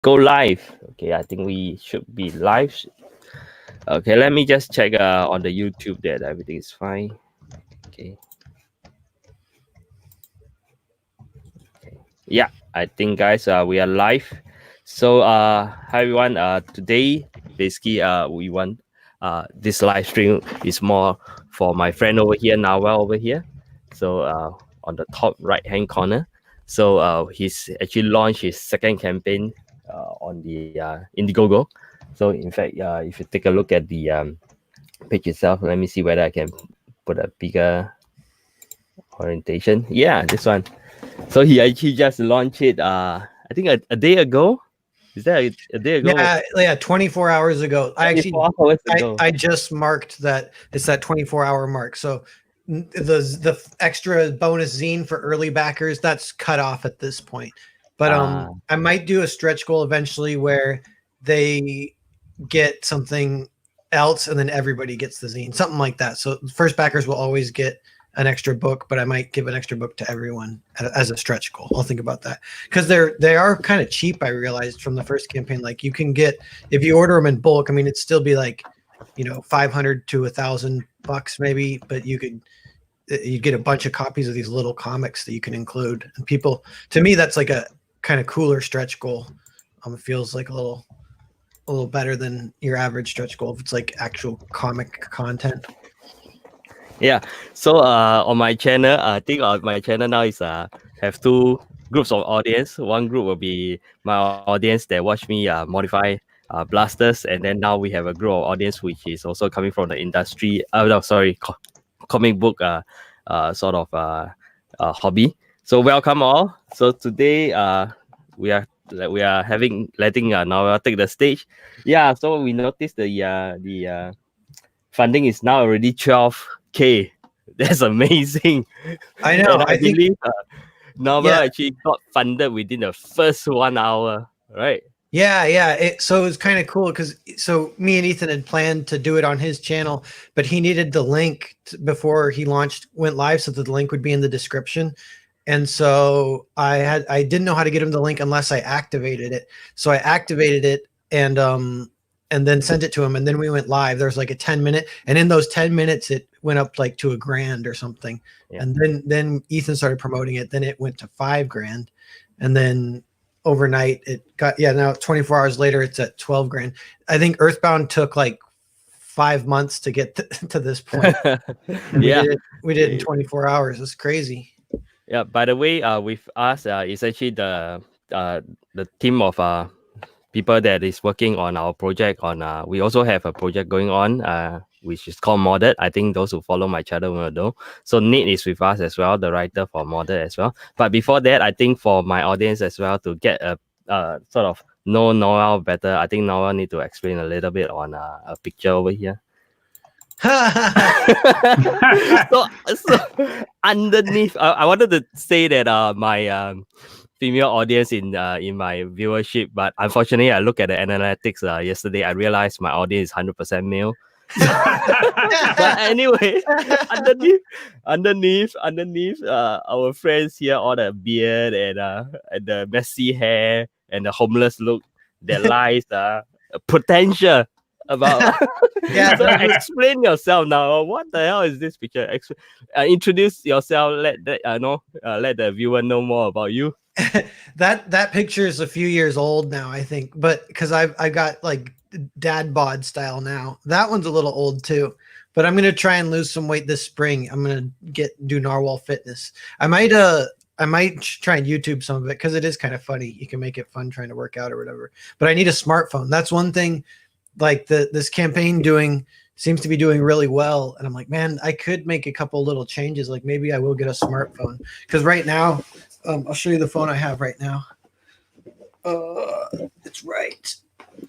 go live. Okay, I think we should be live. Okay, let me just check on the YouTube that everything is fine. Okay. Yeah, I think guys, we are live. So hi everyone. Today basically we want this live stream is more for my friend over here, Narwhal over here. So on the top right hand corner. So he's actually launched his second campaign on the Indiegogo. So in fact, if you take a look at the page itself, let me see whether I can put a bigger orientation. Yeah, this one. So he actually just launched it I think a day ago. Is that a day ago? Yeah, 24 hours ago. I just marked that it's that 24-hour mark. So the extra bonus zine for early backers, that's cut off at this point. But I might do a stretch goal eventually where they get something else and then everybody gets the zine, something like that. So first backers will always get an extra book, but I might give an extra book to everyone as a stretch goal. I'll think about that because they are kind of cheap. I realized from the first campaign, like you can get, if you order them in bulk, I mean, it'd still be like, $500 to $1,000 maybe, but you get a bunch of copies of these little comics that you can include. And people, to me, that's like a kind of cooler stretch goal. It feels like a little better than your average stretch goal if it's like actual comic content. Yeah, so on my channel, I think on my channel now is have two groups of audience. One group will be my audience that watch me modify blasters, and then now we have a group of audience which is also coming from the industry. Comic book sort of hobby. So welcome all. So today we are letting Narwhal take the stage. Yeah, so we noticed the funding is now already 12K. That's amazing. I know. And I believe Narwhal actually got funded within the first 1 hour, right? Yeah. So it was kind of cool because me and Ethan had planned to do it on his channel, but he needed the link before he went live, so that the link would be in the description. And so I didn't know how to get him the link unless I activated it. So I activated it and then sent it to him, and then we went live. There's like a 10-minute, and in those 10 minutes it went up like to $1,000 or something. Yeah. And then Ethan started promoting it, then it went to $5,000, and then overnight it got, now 24 hours later it's at $12,000. I think Earthbound took like 5 months to get to this point. we did it in 24 hours. It's crazy. Yeah, by the way, with us it's actually the team of people that is working on our project. We also have a project going on which is called Modded. I think those who follow my channel will know. So Nate is with us as well, the writer for Modded as well. But before that, I think for my audience as well, to get a sort of know Narwhal better, I think Narwhal need to explain a little bit on a picture over here. so underneath, I wanted to say that my female audience in my viewership, but unfortunately I look at the analytics yesterday, I realized my audience is 100% male. But anyway, underneath our friends here, all the beard and the messy hair and the homeless look, there lies potential about. So explain yourself now. What the hell is this picture? Introduce yourself. Let the viewer know more about you. That picture is a few years old now, I think, but because I got like dad bod style now. That one's a little old too, but I'm gonna try and lose some weight this spring. I'm gonna do Narwhal fitness. I might try and YouTube some of it because it is kind of funny. You can make it fun trying to work out or whatever. But I need a smartphone. That's one thing. Like this campaign seems to be doing really well, and I'm like, man, I could make a couple little changes. Like maybe I will get a smartphone because right now, I'll show you the phone I have right now. It's right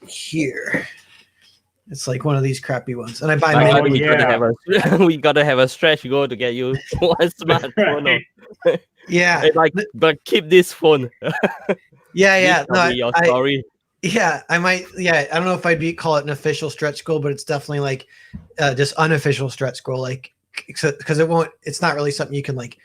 here. It's like one of these crappy ones, and I buy. We gotta have a stretch goal to get you one smartphone. Yeah, but keep this phone. Yeah. Your story. Yeah, I might. Yeah, I don't know if I'd call it an official stretch goal, but it's definitely like just unofficial stretch goal. Like, because it's not really something you can like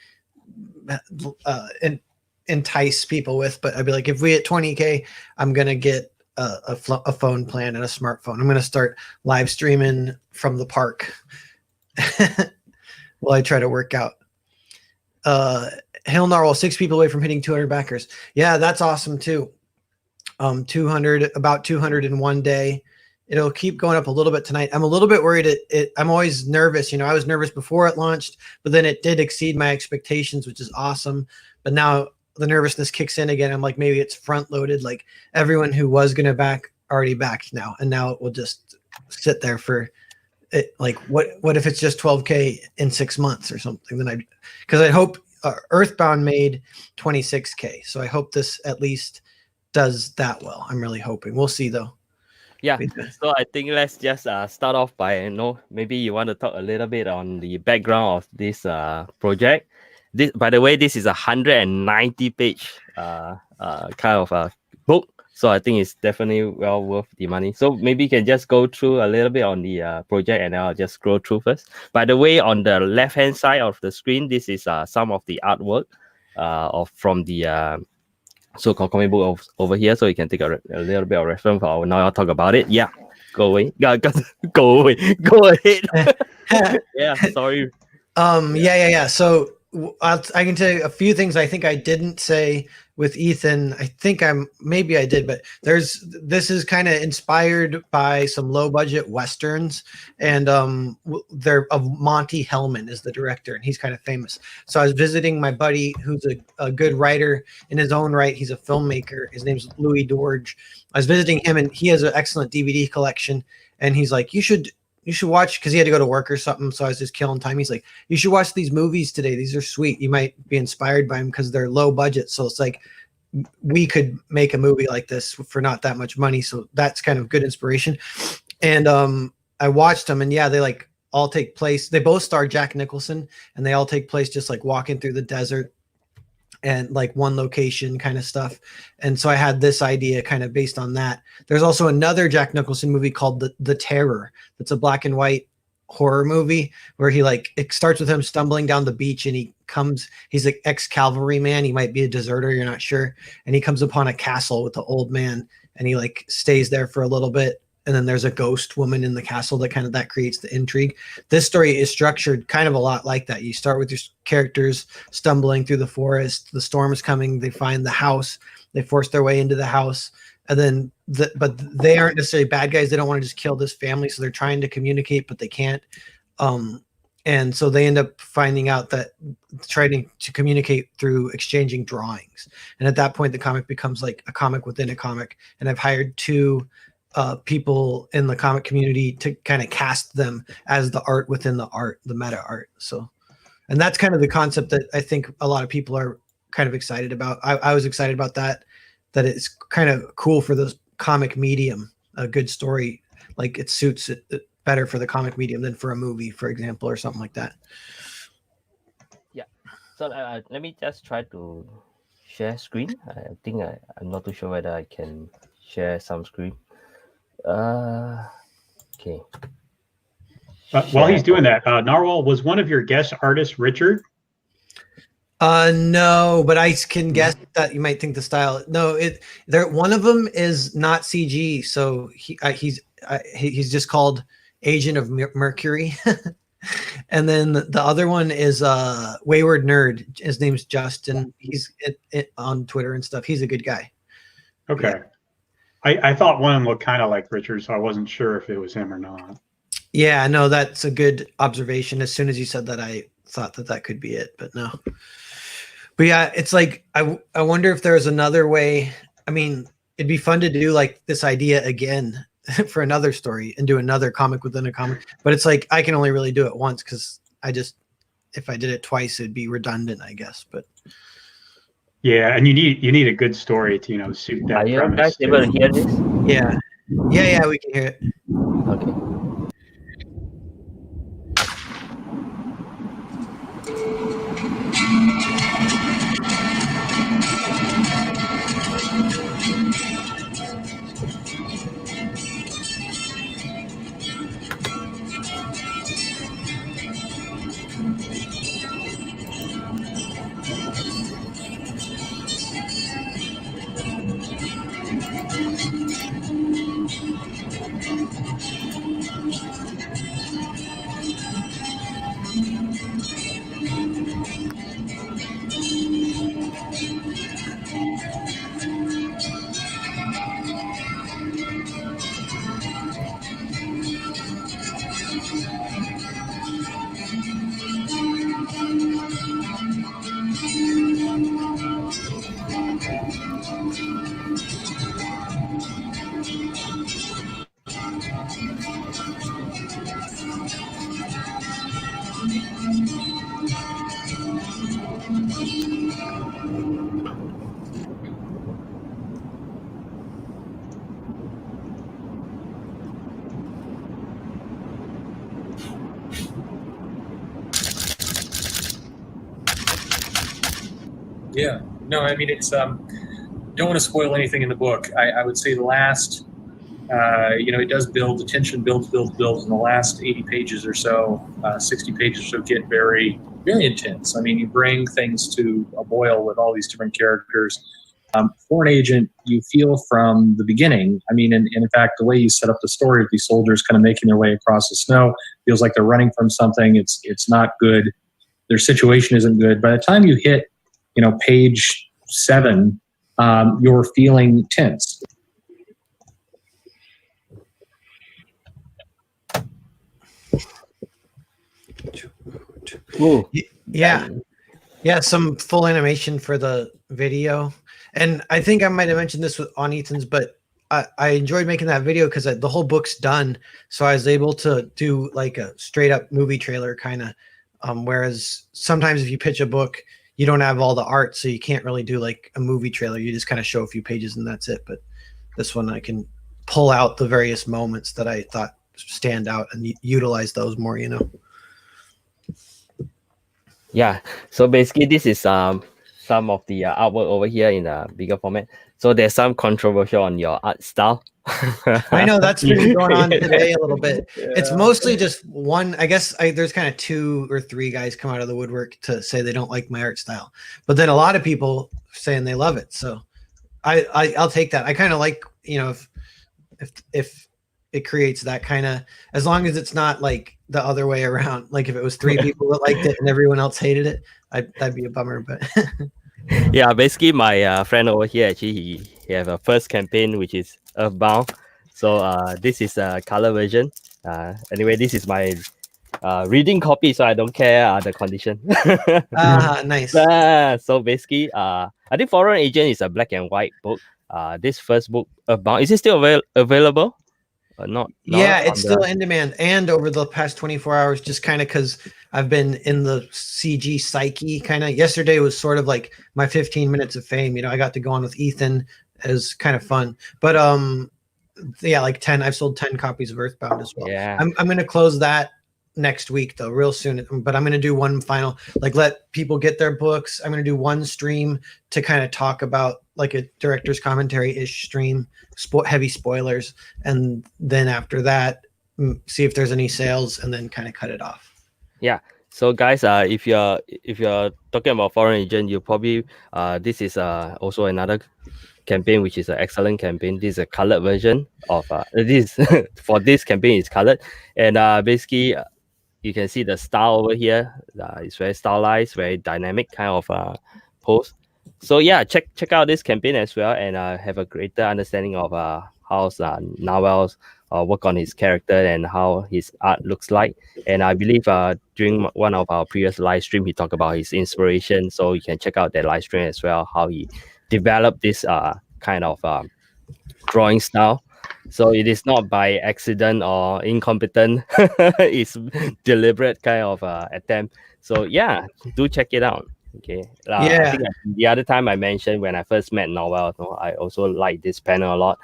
and entice people with, but I'd be like, if we hit 20K, I'm gonna get a phone plan and a smartphone. I'm gonna start live streaming from the park while I try to work out. Hail Narwhal, 6 people away from hitting 200 backers. Yeah, that's awesome too. 200, about 200 in one day. It'll keep going up a little bit tonight. I'm a little bit worried. I'm always nervous. You know, I was nervous before it launched, but then it did exceed my expectations, which is awesome. But now the nervousness kicks in again. I'm like, maybe it's front loaded. Like everyone who was going to back already backed now. And now it will just sit there for it. Like what if it's just 12K in 6 months or something? Then because I hope Earthbound made 26K. So I hope this at least does that well. I'm really hoping. We'll see though. Yeah, so I think let's just start off by, maybe you want to talk a little bit on the background of this project. This, by the way, this is a 190-page kind of a book, so I think it's definitely well worth the money. So maybe you can just go through a little bit on the project, and I'll just scroll through first. By the way, on the left-hand side of the screen, this is some of the artwork from the so-called comic book over here, so you can take a little bit of reference. Now I'll talk about it. Yeah, go away. Go away. Go ahead. Yeah, sorry. Yeah. So I can tell you a few things I think I didn't say with Ethan. I think maybe I did, but this is kind of inspired by some low budget Westerns, and they're of Monty Hellman is the director, and he's kind of famous. So I was visiting my buddy who's a good writer in his own right. He's a filmmaker. His name's Louis Dorge. I was visiting him, and he has an excellent DVD collection, and he's like, you should watch, because he had to go to work or something. So I was just killing time. He's like, you should watch these movies today. These are sweet. You might be inspired by them because they're low budget. So it's like, we could make a movie like this for not that much money. So that's kind of good inspiration. And I watched them, and yeah, they like all take place. They both star Jack Nicholson, and they all take place just like walking through the desert and like one location kind of stuff. And so I had this idea kind of based on that. There's also another Jack Nicholson movie called The Terror. That's a black and white horror movie where it starts with him stumbling down the beach, and he's an ex-cavalry man. He might be a deserter, you're not sure. And he comes upon a castle with the old man, and he like stays there for a little bit. And then there's a ghost woman in the castle that creates the intrigue. This story is structured kind of a lot like that. You start with your characters stumbling through the forest. The storm is coming. They find the house. They force their way into the house. And then, but they aren't necessarily bad guys. They don't want to just kill this family. So they're trying to communicate, but they can't. And so they end up finding out that trying to communicate through exchanging drawings. And at that point, the comic becomes like a comic within a comic. And I've hired 2 people in the comic community to kind of cast them as the art within the art, the meta art. So, and that's kind of the concept that I think a lot of people are kind of excited about. I was excited about that it's kind of cool for the comic medium, a good story. Like it suits it better for the comic medium than for a movie, for example, or something like that. Yeah. So let me just try to share screen. I think I'm not too sure whether I can share some screen. Okay. While he's doing that, Narwhal, was one of your guest artists Richard? No, but I can guess that you might think the style. No, one of them is not CG, so he's just called Agent of Mercury. And then the other one is Wayward Nerd. His name's Justin. He's on Twitter and stuff. He's a good guy. Okay. Yeah. I thought one of them looked kind of like Richard, so I wasn't sure if it was him or not. Yeah, no, that's a good observation. As soon as you said that, I thought that could be it, but no. But yeah, it's like, I wonder if there's another way. I mean, it'd be fun to do like this idea again for another story and do another comic within a comic. But it's like, I can only really do it once because if I did it twice, it'd be redundant, I guess. But yeah, and you need a good story to suit that. Are you guys able to hear this? Yeah, we can hear it. Okay. Yeah, no, I mean it's don't want to spoil anything in the book. I would say the last, it does build, the tension builds, and the last 80 pages or so, 60 pages or so get very, very intense. I mean, you bring things to a boil with all these different characters. Foreign Agent, you feel from the beginning. I mean, and in fact, the way you set up the story of these soldiers kind of making their way across the snow feels like they're running from something. It's not good. Their situation isn't good. By the time you hit, page 7, you're feeling tense. Ooh. Yeah, some full animation for the video. And I think I might have mentioned this on Ethan's, but I enjoyed making that video because the whole book's done. So I was able to do like a straight up movie trailer kind of. Whereas sometimes if you pitch a book, you don't have all the art, so you can't really do like a movie trailer. You just kind of show a few pages and that's it. But this one I can pull out the various moments that I thought stand out and utilize those more, Yeah, so basically this is some of the artwork over here in a bigger format. So there's some controversial on your art style. I know that's been going on today a little bit. Yeah. It's mostly just one. I guess there's kind of 2 or 3 guys come out of the woodwork to say they don't like my art style, but then a lot of people saying they love it. So I'll take that. I kind of like, if it creates that kind of, as long as it's not like the other way around. Like if it was 3 people that liked it and everyone else hated it, that'd be a bummer. But yeah, basically my friend over here, actually he have a first campaign which is Earthbound. So this is a color version. Anyway, this is my reading copy, so I don't care the condition. Nice. So basically, I think Foreign Agent is a black and white book. This first book, Earthbound, is it still available? Not yeah, it's still in demand, and over the past 24 hours, just kind of because I've been in the CG psyche kind of. Yesterday was sort of like my 15 minutes of fame. I got to go on with Ethan. It was kind of fun, but yeah, like 10. I've sold 10 copies of Earthbound as well. Yeah, I'm gonna close that next week though, real soon. But I'm gonna do one final, like, let people get their books. I'm gonna do one stream to kind of talk about like a director's commentary-ish stream, heavy spoilers, and then after that, see if there's any sales, and then kind of cut it off. Yeah. So guys, if you're talking about Foreign Agent, you probably this is also another campaign which is an excellent campaign. This is a colored version of this for this campaign is colored, and basically you can see the style over here. It's very stylized, very dynamic kind of pose. So yeah, check out this campaign as well, and have a greater understanding of how Narwhal's work on his character and how his art looks like. And I believe during one of our previous live stream, he talked about his inspiration. So you can check out that live stream as well, how he developed this kind of drawing style. So it is not by accident or incompetent. It's deliberate kind of attempt. So yeah, do check it out. Okay. Yeah. I think the other time I mentioned when I first met Narwhal, I also like this panel a lot.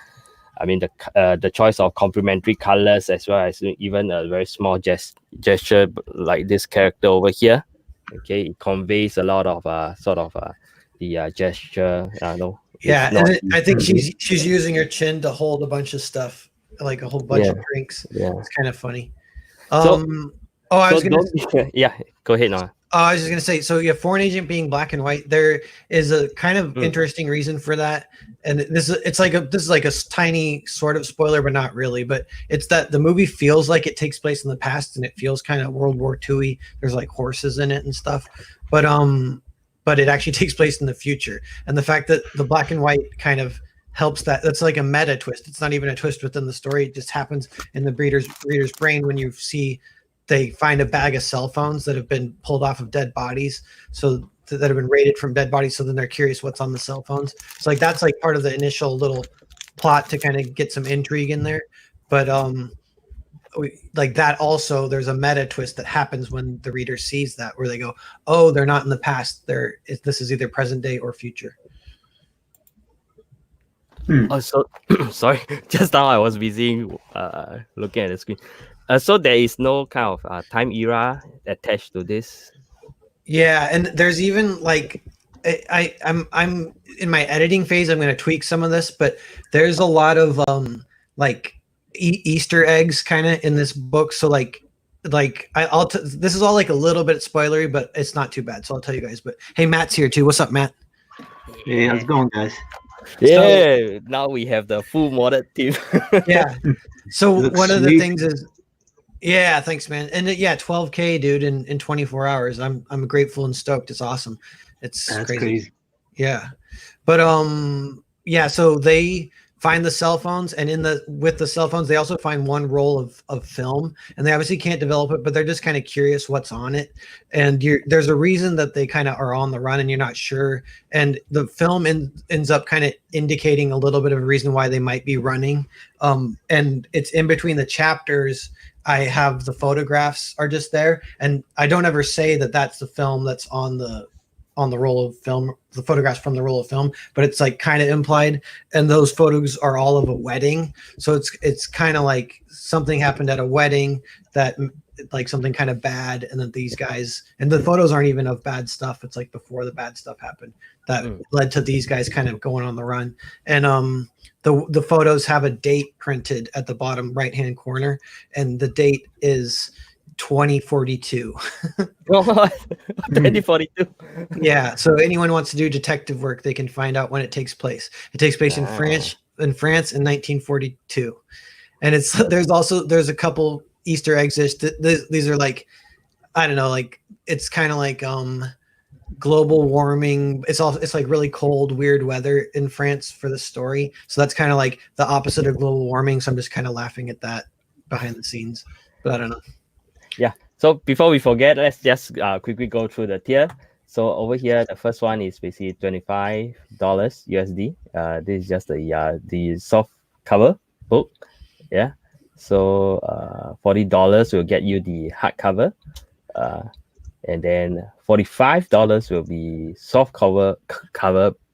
I mean the choice of complementary colors, as well as even a very small gesture like this character over here. Okay, it conveys a lot of the gesture. Yeah, and I think she's using her chin to hold a bunch of stuff, like a whole bunch of drinks. Yeah, it's kind of funny. Yeah, go ahead now. I was just gonna say, so yeah, Foreign Agent being black and white, there is a kind of interesting reason for that, and this is like a tiny sort of spoiler, but not really. But it's that the movie feels like it takes place in the past, and it feels kind of World War II-y. There's like horses in it and stuff, but it actually takes place in the future, and the fact that the black and white kind of helps that's like a meta twist. It's not even a twist within the story. It just happens in the reader's brain when you see. They find a bag of cell phones that have been pulled off of dead bodies, so that have been raided from dead bodies. So then they're curious what's on the cell phones. So like that's like part of the initial little plot to kind of get some intrigue in there. But like that also, there's a meta twist that happens when the reader sees that, where they go, "Oh, they're not in the past. This is either present day or future." Oh, so sorry. Just now I was busy looking at the screen. So there is no kind of time era attached to this. Yeah, and there's even like I'm in my editing phase. I'm going to tweak some of this, but there's a lot of like Easter eggs kind of in this book. So this is all like a little bit spoilery, but it's not too bad. So I'll tell you guys. But hey, Matt's here too. What's up, Matt? Hey, how's it going, guys? Yeah, now we have the full modded team. Yeah. So one of the things is, yeah, thanks, man. And yeah, 12K, dude, in 24 hours. I'm grateful and stoked. It's awesome. That's crazy. Yeah. But yeah, so they find the cell phones, and with the cell phones, they also find one roll of film, and they obviously can't develop it, but they're just kind of curious what's on it. And there's a reason that they kind of are on the run and you're not sure. And the film ends up kind of indicating a little bit of a reason why they might be running. And it's in between the chapters. I have the photographs are just there, and I don't ever say that that's the film that's on the roll of film, the photographs from the roll of film, but it's like kind of implied. And those photos are all of a wedding. So it's kind of like something happened at a wedding, that like something kind of bad. And then these guys, and the photos aren't even of bad stuff. It's like before the bad stuff happened that led to these guys kind of going on the run. And the photos have a date printed at the bottom right-hand corner. And the date is 2042. 2042. Yeah. So anyone wants to do detective work, they can find out when it takes place. It takes place in France in 1942. And there's a couple Easter eggs. These are like, I don't know, like it's kind of like global warming. It's like really cold, weird weather in France for the story. So that's kind of like the opposite of global warming. So I'm just kind of laughing at that behind the scenes. But I don't know. Yeah. So before we forget, let's just quickly go through the tier. So over here, the first one is basically $25 USD. This is just the soft cover book. Yeah. So $40 will get you the hardcover, and then $45 will be soft cover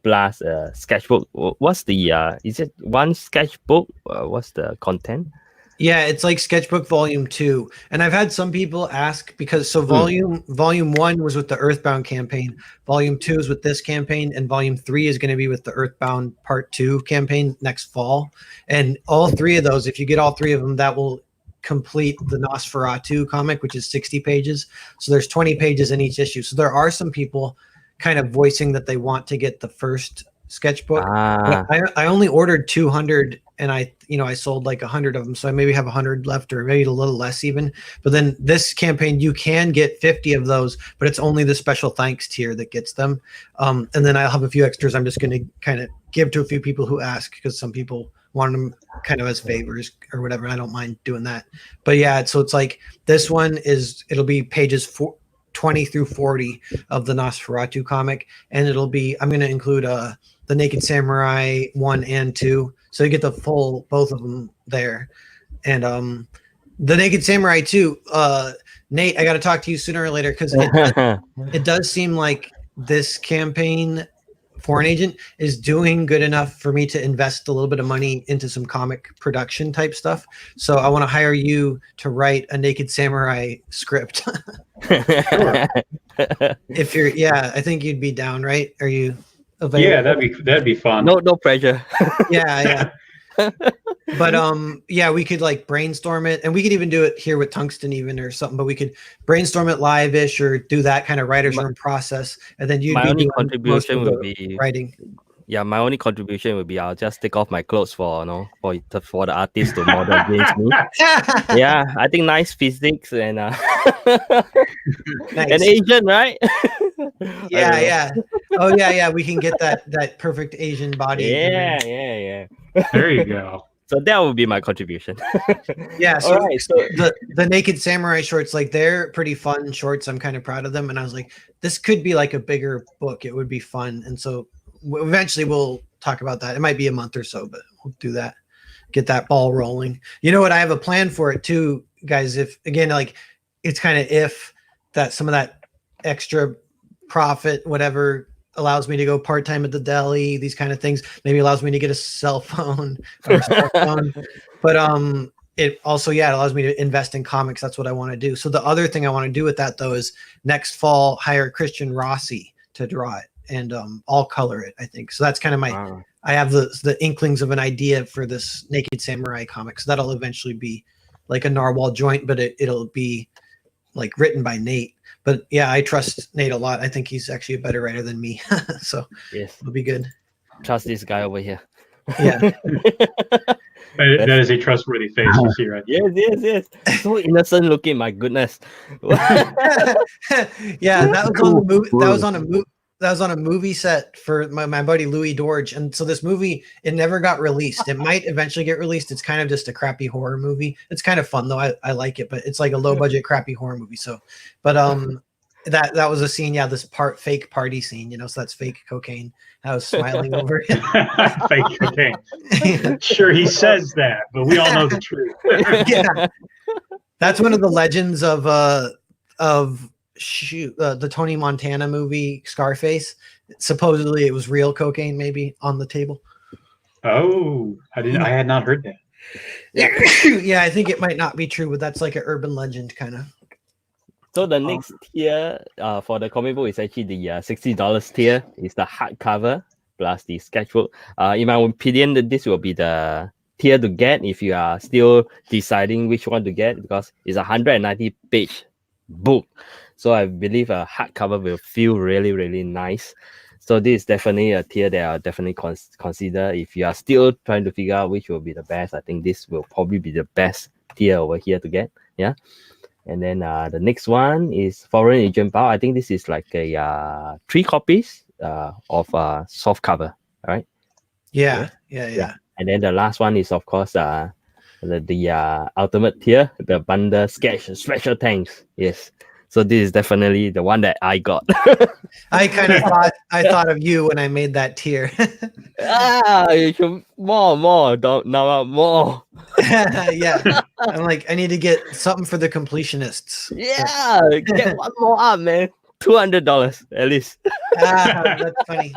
plus sketchbook. What's the is it one sketchbook? What's the content? Yeah, it's like Sketchbook Volume 2. And I've had some people ask, because Volume 1 was with the Earthbound campaign, Volume 2 is with this campaign, and Volume 3 is going to be with the Earthbound Part 2 campaign next fall. And all three of those, if you get all three of them, that will complete the Nosferatu comic, which is 60 pages. So there's 20 pages in each issue. So there are some people kind of voicing that they want to get the first sketchbook. I only ordered 200, and I sold like 100 of them, so I maybe have 100 left, or maybe a little less even. But then this campaign, you can get 50 of those, but it's only the special thanks tier that gets them. And then I'll have a few extras I'm just going to kind of give to a few people who ask, because some people want them kind of as favors or whatever, and I don't mind doing that. But yeah, so it's like this one it'll be pages 20 through 40 of the Nosferatu comic, and I'm going to include the Naked Samurai 1 and 2. So you get both of them there. And the Naked Samurai 2, Nate, I got to talk to you sooner or later, because it does seem like this campaign, Foreign Agent, is doing good enough for me to invest a little bit of money into some comic production type stuff. So I want to hire you to write a Naked Samurai script. If you're, I think you'd be down, right? Are you available? Yeah, that'd be fun. No pressure. Yeah. But yeah, we could like brainstorm it, and we could even do it here with Tungsten even or something, but we could brainstorm it live-ish or do that kind of writer's room process, and then my only contribution will be writing. Yeah, my only contribution would be I'll just take off my clothes for the artist to model against me. Yeah, I think nice physics and nice. An Asian, right? Yeah. Oh yeah, we can get that perfect Asian body. Yeah. There you go. So that would be my contribution. Yeah. So, right, so the Naked Samurai shorts, like, they're pretty fun shorts. I'm kind of proud of them, and I was like, this could be like a bigger book. It would be fun, and so eventually we'll talk about that. It might be a month or so, but we'll do that. Get that ball rolling. You know what? I have a plan for it too, guys. If again, like, it's kind of if that some of that extra profit, whatever, allows me to go part-time at the deli, these kind of things, maybe allows me to get a cell phone or smartphone. But it also, it allows me to invest in comics. That's what I want to do. So the other thing I want to do with that, though, is next fall hire Christian Rossi to draw it. and I'll color it, I think. So that's kind of my I have the inklings of an idea for this Naked Samurai comic. So that'll eventually be like a Narwhal joint, but it'll be like written by Nate. But yeah, I trust Nate a lot. I think he's actually a better writer than me. So yes, it'll be good. Trust this guy over here. Yeah. That is a trustworthy face you see right there. Yes. So innocent looking, my goodness. Yeah, that was on the movie. That was on a movie set for my buddy Louis Dorge. And so this movie, it never got released. It might eventually get released. It's kind of just a crappy horror movie. It's kind of fun though. I like it, but it's like a low budget crappy horror movie. So, but that was a scene. Yeah, this fake party scene. So that's fake cocaine. I was smiling over it. Fake cocaine. Sure, he says that, but we all know the truth. Yeah, that's one of the legends of the Tony Montana movie Scarface. Supposedly it was real cocaine maybe on the table. Oh, I had not heard that. Yeah, I think it might not be true, but that's like an urban legend kind of. So the next tier for the comic book is actually the $60 tier. It's the hardcover plus the sketchbook. In my opinion, this will be the tier to get if you are still deciding which one to get, because it's a 190-page book. So I believe a hardcover will feel really, really nice. So this is definitely a tier that I'll definitely consider. If you are still trying to figure out which will be the best, I think this will probably be the best tier over here to get. Yeah. And then the next one is Foreign Agent Bao. I think this is like a 3 copies of soft cover. All right. Yeah. And then the last one is, of course, the ultimate tier, the bundle sketch special thanks. Yes. So this is definitely the one that I got. I kind of thought of you when I made that tier. You should more. Don't know more. Yeah, I'm like, I need to get something for the completionists. Yeah, get one more up, man. $200 at least. That's funny.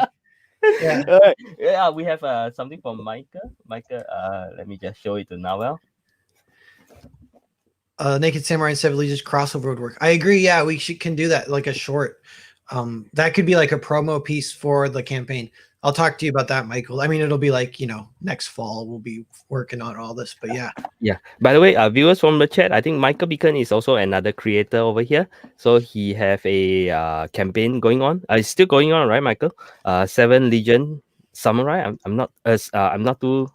Yeah. Yeah, we have something from Micah. Let me just show it to Narwhal. Naked Samurai and Seven Legions crossover would work. I agree. Yeah, we can do that, like a short. That could be like a promo piece for the campaign. I'll talk to you about that, Michael. I mean, it'll be like, next fall we'll be working on all this, but yeah. Yeah. By the way, viewers from the chat, I think Michael Beacon is also another creator over here. So he have a campaign going on. It's still going on, right, Michael? 7 Legion Samurai. I'm not too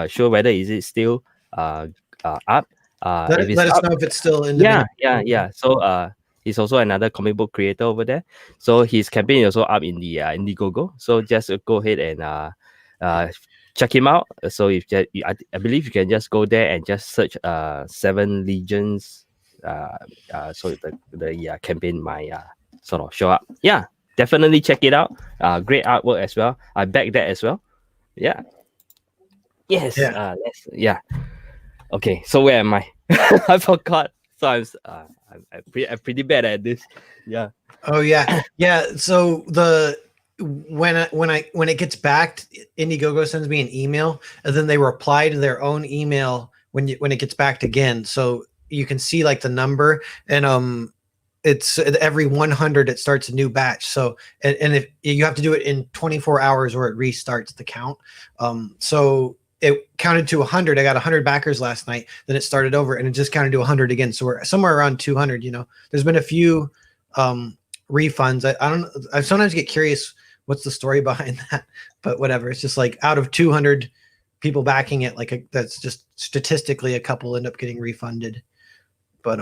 sure whether is it still up. Let us know if it's still in the yeah. So he's also another comic book creator over there. So his campaign is also up in the Indiegogo. So just go ahead and check him out. So if I believe you can just go there and just search 7 Legions. So the campaign might sort of show up. Yeah, definitely check it out. Great artwork as well. I back that as well. Yeah. Yes. Yeah. Okay, so where am I? I forgot. So I'm pretty bad at this. Yeah. Oh yeah, yeah. So when it gets backed, Indiegogo sends me an email, and then they reply to their own email when it gets backed again. So you can see like the number, and it's every 100 it starts a new batch. So and if you have to do it in 24 hours or it restarts the count. So it counted to 100. I got 100 backers last night. Then it started over and it just counted to 100 again. So we're somewhere around 200. There's been a few refunds. I don't know. I sometimes get curious what's the story behind that, but whatever. It's just like out of 200 people backing it, that's just statistically a couple end up getting refunded. But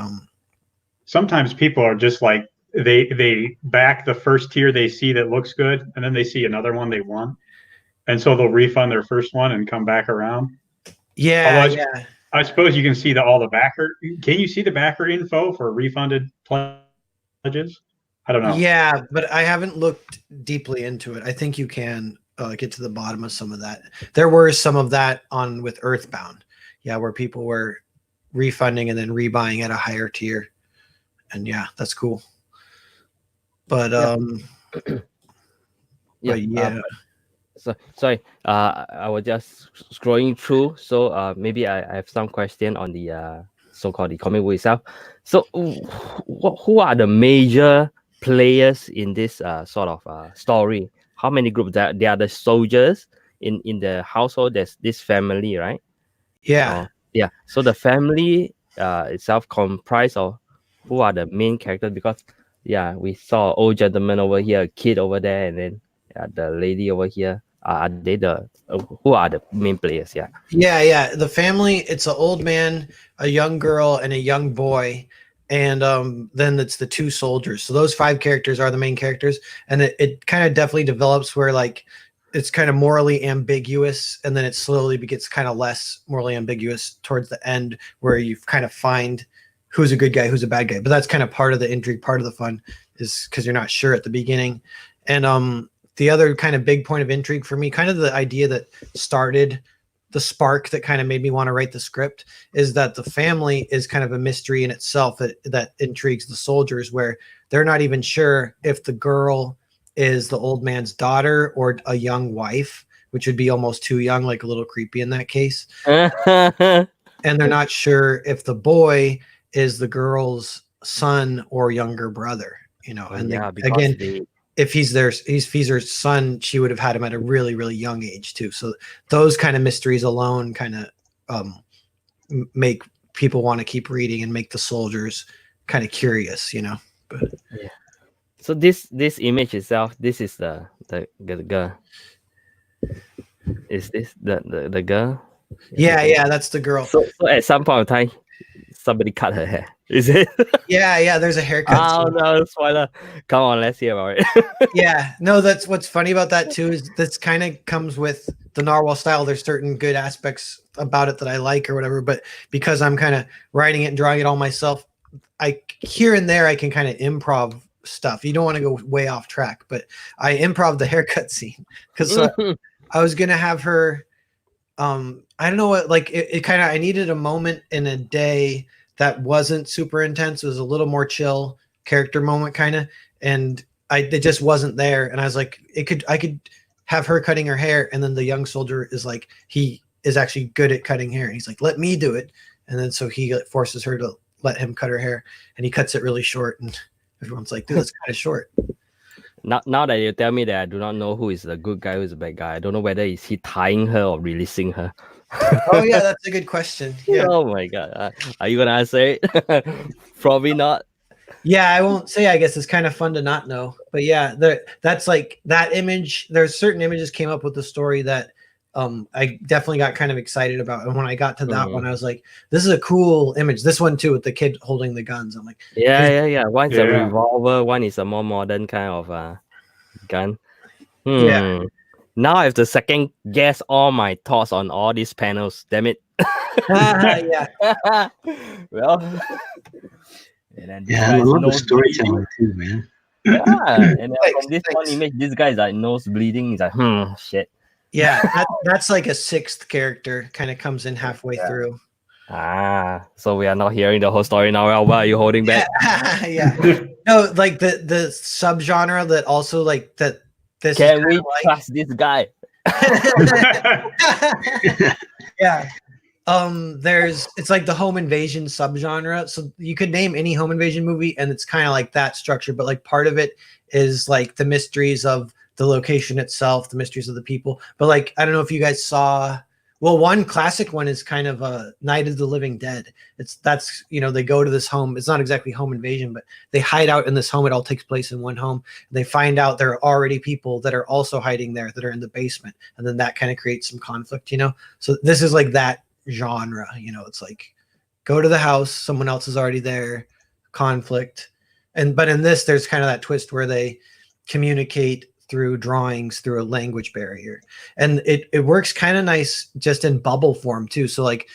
sometimes people are just like they back the first tier they see that looks good, and then they see another one they want. And so they'll refund their first one and come back around. Yeah, I suppose you can see all the backer. Can you see the backer info for refunded pledges? I don't know. Yeah, but I haven't looked deeply into it. I think you can get to the bottom of some of that. There were some of that with Earthbound. Yeah, where people were refunding and then rebuying at a higher tier. And yeah, that's cool. But So sorry, I was just scrolling through. So maybe I have some question on the so-called the comic book itself. So who are the major players in this sort of story? How many groups? They are the soldiers in the household. There's this family, right? Yeah. Yeah. So the family itself comprised of who are the main characters? Because we saw old gentleman over here, a kid over there, and then the lady over here. Are they who are the main players? Yeah. Yeah. The family, it's an old man, a young girl, and a young boy. And then it's the two soldiers. So those 5 characters are the main characters. And it kind of definitely develops where like it's kind of morally ambiguous, and then it slowly gets kind of less morally ambiguous towards the end, where you kind of find who's a good guy, who's a bad guy. But that's kind of part of the intrigue, part of the fun, is because you're not sure at the beginning. And the other kind of big point of intrigue for me, kind of the idea that started the spark that kind of made me want to write the script, is that the family is kind of a mystery in itself that intrigues the soldiers, where they're not even sure if the girl is the old man's daughter or a young wife, which would be almost too young, like a little creepy in that case. And they're not sure if the boy is the girl's son or younger brother, and again, if he's her son, she would have had him at a really, really young age too. So those kind of mysteries alone kind of make people want to keep reading and make the soldiers kind of curious, But yeah. So this image itself, this is the girl. Is this the girl? Yeah, that's the girl. So at some point of time, somebody cut her hair. Is it? Yeah. There's a haircut. Oh no, spoiler! Come on, let's hear about it. Yeah, no, that's what's funny about that too, is this kind of comes with the Narwhal style. There's certain good aspects about it that I like or whatever, but because I'm kind of writing it and drawing it all myself, I here and there I can kind of improv stuff. You don't want to go way off track, but I improv the haircut scene because I was gonna have her. I don't know what, like it kind of, I needed a moment in a day that wasn't super intense. It was a little more chill character moment kind of, and it just wasn't there. And I was like, I could have her cutting her hair, and then the young soldier is like, he is actually good at cutting hair, and he's like, let me do it. And then so he forces her to let him cut her hair, and he cuts it really short, and everyone's like, dude, that's kind of short. Now that you tell me that, I do not know who is the good guy, who is the bad guy. I don't know whether is he tying her or releasing her. Oh yeah, that's a good question. Yeah. Oh my god, are you gonna answer it? Probably not. Yeah, I won't say. I guess it's kind of fun to not know, but yeah, that's like that image. There's certain images came up with the story that I definitely got kind of excited about, and when I got to that one, I was like, "This is a cool image." This one too, with the kid holding the guns. I'm like, yeah. One's a revolver, one is a more modern kind of gun. Yeah. Now I have to second guess all my thoughts on all these panels. Damn it. Yeah. Well. I love the storytelling too, man. Yeah, and then from this one image, this guy is like nose bleeding. He's like, shit. Yeah, that's like a 6th character, kind of comes in halfway through. So we are not hearing the whole story now. Why are you holding back? Yeah. No, like the subgenre that also like that. This can we trust this guy? Yeah. It's like the home invasion subgenre. So you could name any home invasion movie and it's kind of like that structure, but like part of it is like the mysteries of the location itself, the mysteries of the people. But like, I don't know if you guys saw, well, one classic one is kind of a Night of the Living Dead. That's they go to this home. It's not exactly home invasion, but they hide out in this home. It all takes place in one home. They find out there are already people that are also hiding there that are in the basement. And then that kind of creates some conflict, So this is like that genre, it's like go to the house, someone else is already there, conflict. But in this, there's kind of that twist where they communicate through drawings, through a language barrier, and it works kind of nice just in bubble form too. So like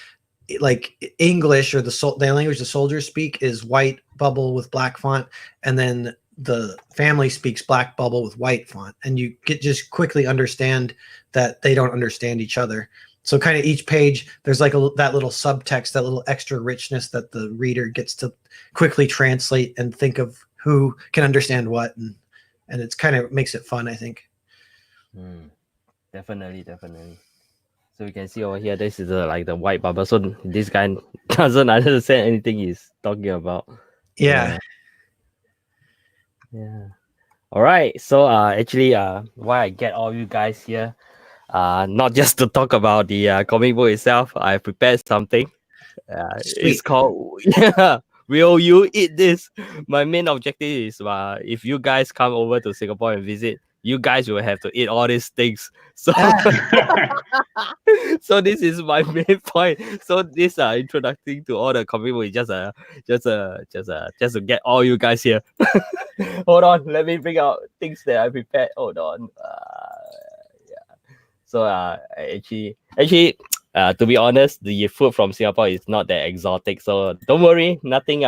English or the language the soldiers speak is white bubble with black font, and then the family speaks black bubble with white font, and you just quickly understand that they don't understand each other. So kind of each page, there's like that little subtext, that little extra richness that the reader gets to quickly translate and think of who can understand what, and it's kind of makes it fun, I think. Definitely. So we can see over here, this is like the white bubble. So this guy doesn't understand anything he's talking about. Yeah. Yeah. All right. So actually why I get all you guys here, not just to talk about the comic book itself, I prepared something. It's Sweet. called yeah. Will you eat this? My main objective is if you guys come over to Singapore and visit, you guys will have to eat all these things. So so this is my main point. So this introducing to all the comic book is just to get all you guys here. Hold on, let me bring out things that I prepared. Hold on. Yeah. So actually, to be honest, the food from Singapore is not that exotic. So don't worry, nothing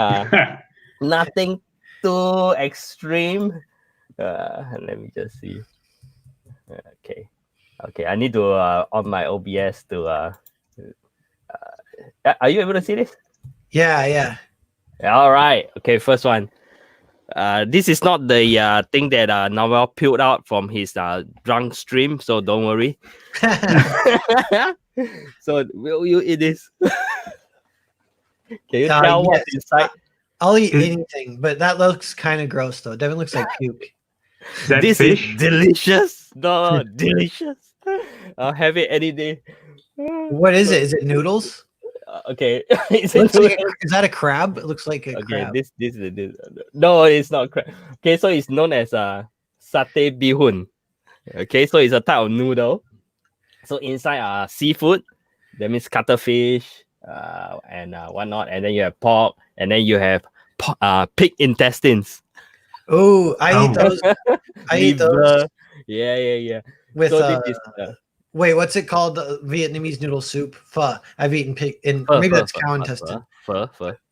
nothing too extreme. Let me just see. Okay. Okay, I need to on my OBS to are you able to see this? Yeah. All right. Okay, first one. This is not the thing that Narwhal peeled out from his drunk stream, so don't worry. So will you eat this? Can you tell what's inside? I'll eat anything, but that looks kind of gross though. Devin looks like puke. Is that This fish? is delicious. No, delicious. I'll have it any day. What is it? Is it noodles? Okay. Is that a crab? It looks like a crab. This no, it's not crab. Okay, so it's known as satay bihun. Okay, so it's a type of noodle. So inside seafood, that means cuttlefish, and whatnot, and then you have pork, and then you have pig intestines. Oh, I eat those. I eat those. Yeah. With so this is, wait, what's it called? The Vietnamese noodle soup. Pho. I've eaten pig, and maybe that's cow intestine. Pho.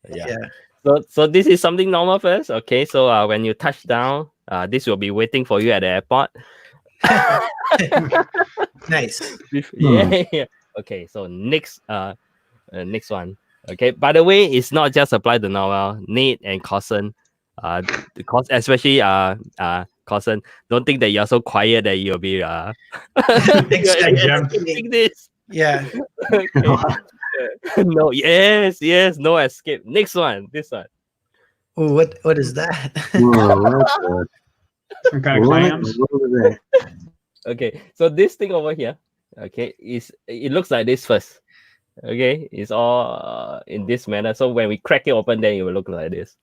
Yeah. So this is something normal first. Okay, so when you touch down, this will be waiting for you at the airport. Nice. Yeah. Okay, so next one. Okay, by the way, it's not just applied to Narwhal, Nate and Cousin. Especially Cousin, don't think that you're so quiet that you'll be Accepting this. Yeah. No, yes, no escape. Next one, this one. Ooh, what is that? Whoa, Some kind of clams. what was that? Okay, so this thing over here, okay, it looks like this first. Okay, it's all in this manner. So when we crack it open, then it will look like this.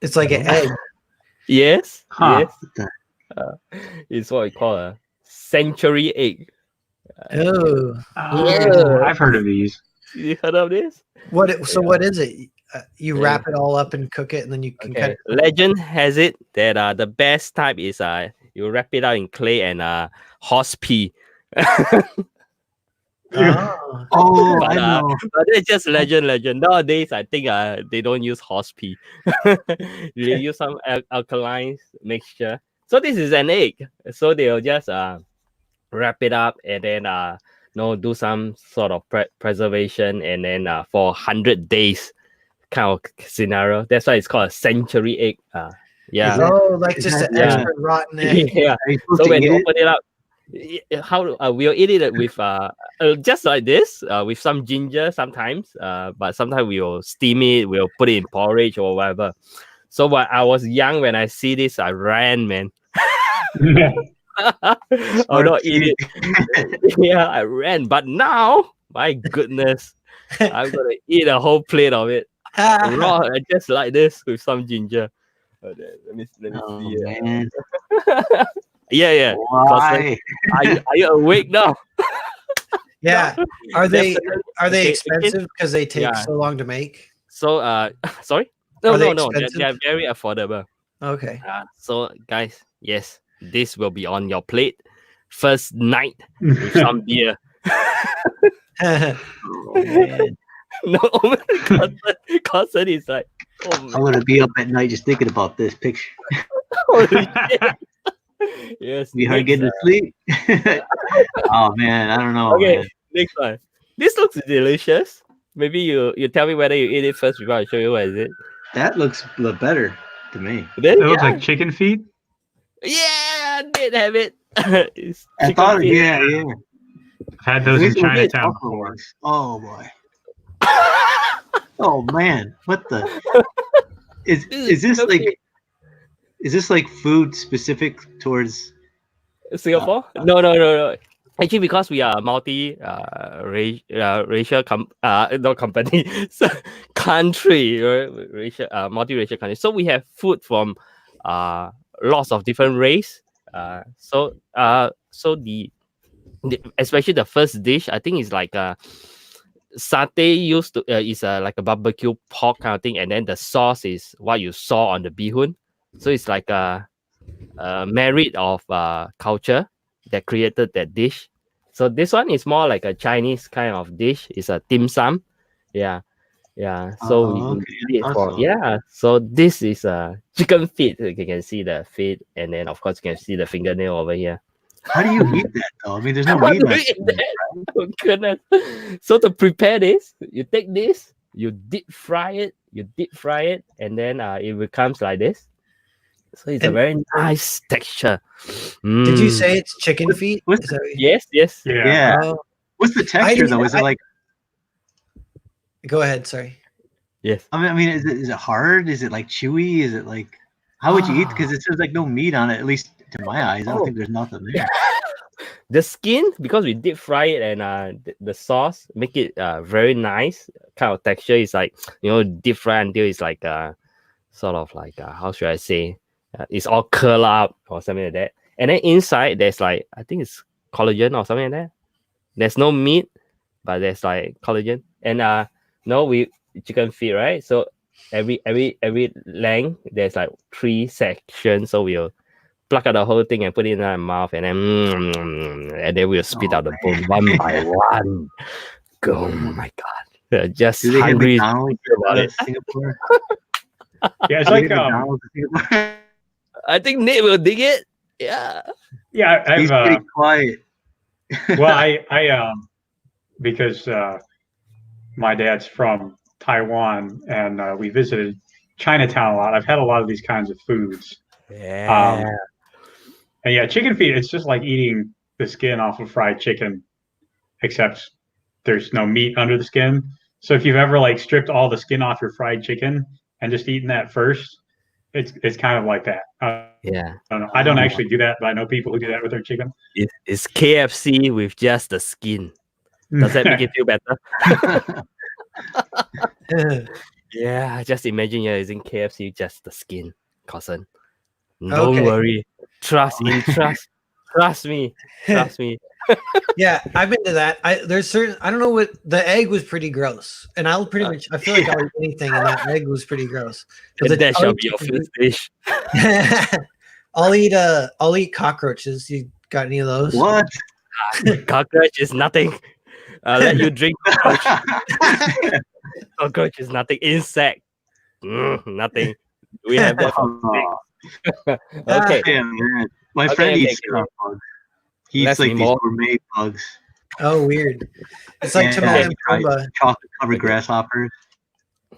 It's like an egg. Yes, Huh. yes. It's what we call a century egg. Oh. Oh, I've heard of these. You heard of this? What is it? You wrap it all up and cook it, and then you can cut it. Legend has it that the best type is you wrap it out in clay and horse pee. Oh, I know. But it's just legend. Nowadays, I think they don't use horse pee. They use some alkaline mixture. So this is an egg. So they'll just wrap it up and then do some sort of preservation, and then for 100 days kind of scenario. That's why it's called a century egg. Yeah. Oh, like just an extra rotten egg. Yeah. So when you open it up, how we'll eat it with just like this with some ginger sometimes, but sometimes we'll steam it, we'll put it in porridge or whatever. So when I was young, when I see this, I ran, man. I'll not eat it. Yeah, I ran, but now, my goodness, I'm gonna eat a whole plate of it raw, just like this with some ginger. Let me see. Man. Yeah. Why? Are you awake now? Yeah. Are they Okay, expensive because they take so long to make? So sorry? No. expensive? They're very affordable. Okay. So guys, yes, this will be on your plate first night with some beer. Oh, man. No, Cousin is like, oh man. I'm gonna be up at night just thinking about this picture. Holy shit. Yes. Be hard getting to sleep. Oh man, I don't know. Okay, Man. next one. This looks delicious. Maybe you tell me whether you eat it first before I show you what is it. That looks better to me. Then, It looks like chicken feet. yeah, I did have it. It's I chicken thought, feet. yeah. I've had those in Here's some good Chinatown taco before. ones. Oh boy. Oh man, what the? Is this like? is this like food specific towards Singapore? No. Actually, because we are racial not company, so country, racial multiracial country. So we have food from lots of different race. So the especially the first dish, I think is like satay used to is like a barbecue pork kind of thing, and then the sauce is what you saw on the bihun. So it's like a merit of culture that created that dish. So this one is more like a Chinese kind of dish. It's a dim sum. Yeah. So so this is a chicken feet. You can see the feet, and then of course you can see the fingernail over here. How do you eat that though? I mean, there's no meat on it. Oh goodness. So to prepare this, you take this, you deep fry it, and then it becomes like this. So it's a very nice texture. Did you say it's chicken feet? Yes. Yeah. What's the texture though? Is it like? Go ahead. Sorry. Yes. I mean, is it hard? Is it like chewy? Is it like? How would you eat? Because it says like no meat on it. At least to my eyes, I don't think there's nothing there. The skin, because we deep fry it, and the sauce make it very nice kind of texture. It's like deep fry until it's like sort of like how should I say? It's all curl up or something like that. And then inside there's like I think it's collagen or something like that. There's no meat, but there's like collagen. And we chicken feet, right? So every length there's like 3 sections. So we'll pluck out the whole thing and put it in our mouth, and then we'll spit out the bone one by one. Oh my god! Just do they hungry have McDonald's about it. Singapore? Yeah, it's like I think Nate will dig it. Yeah. Yeah, He's pretty quiet. Well, I because my dad's from Taiwan, and we visited Chinatown a lot. I've had a lot of these kinds of foods. Yeah. And yeah, chicken feet, it's just like eating the skin off of fried chicken, except there's no meat under the skin. So if you've ever like stripped all the skin off your fried chicken and just eaten that first, it's kind of like that. Yeah. I don't actually do that, but I know people who do that with their chicken. It's KFC with just the skin. Does that make it feel better? Yeah, just imagine you're using KFC just the skin, cousin. Don't worry. Trust me. Yeah, I've been to that. I don't know what the egg was pretty gross, and I feel like I'll eat anything, and that egg was pretty gross. That shall be your first dish. I'll eat cockroaches. You got any of those? What? Cockroach is nothing. Let you drink cockroach. Cockroach is nothing. Insect, nothing. We have that. Okay. Man. My friend eats bugs. He eats like these gourmet bugs. Oh, weird. It's like Timon and Pumbaa. Chocolate covered grasshoppers.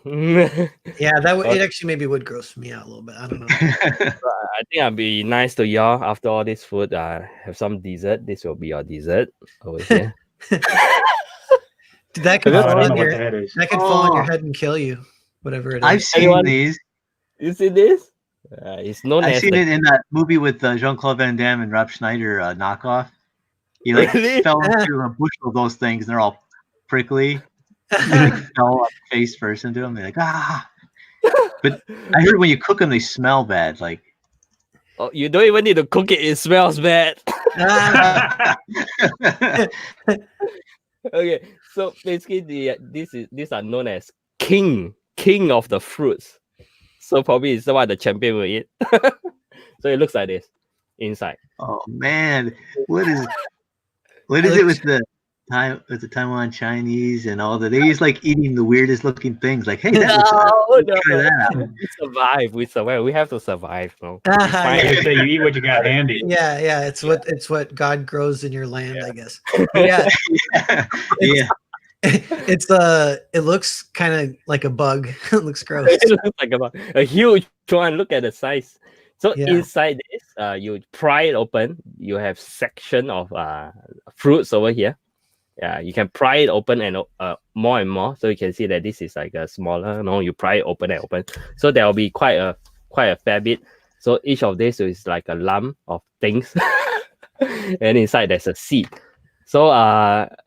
Yeah, it actually maybe would gross me out a little bit. I don't know. I think I'll be nice to y'all after all this food. Have some dessert. This will be your dessert over here. That could fall on your head and kill you. Whatever it is. I've seen these. You see this? It's known I've as seen it in that movie with Jean-Claude Van Damme and Rob Schneider, Knockoff. He fell into a bushel of those things, and they're all prickly. He fell up face first into them. They're like, ah. But I heard when you cook them, they smell bad. Like, oh, you don't even need to cook it; it smells bad. Okay, so basically, these are known as king of the fruits. So probably it's what the champion will eat. So it looks like this inside. Oh man, what is it with the Taiwan Chinese and all that? They just like eating the weirdest looking things. Like, hey, try that. We survive. We have to survive. No? You eat what you got handy. Yeah. It's what God grows in your land, I guess. Yeah. It looks kind of like a bug. It looks gross. It looks like a huge one. Look at the size. So inside this, you pry it open. You have section of fruits over here. Yeah, you can pry it open and more and more. So you can see that this is like a smaller. You pry it open and open. So there will be quite a fair bit. So each of these is like a lump of things, and inside there's a seed. So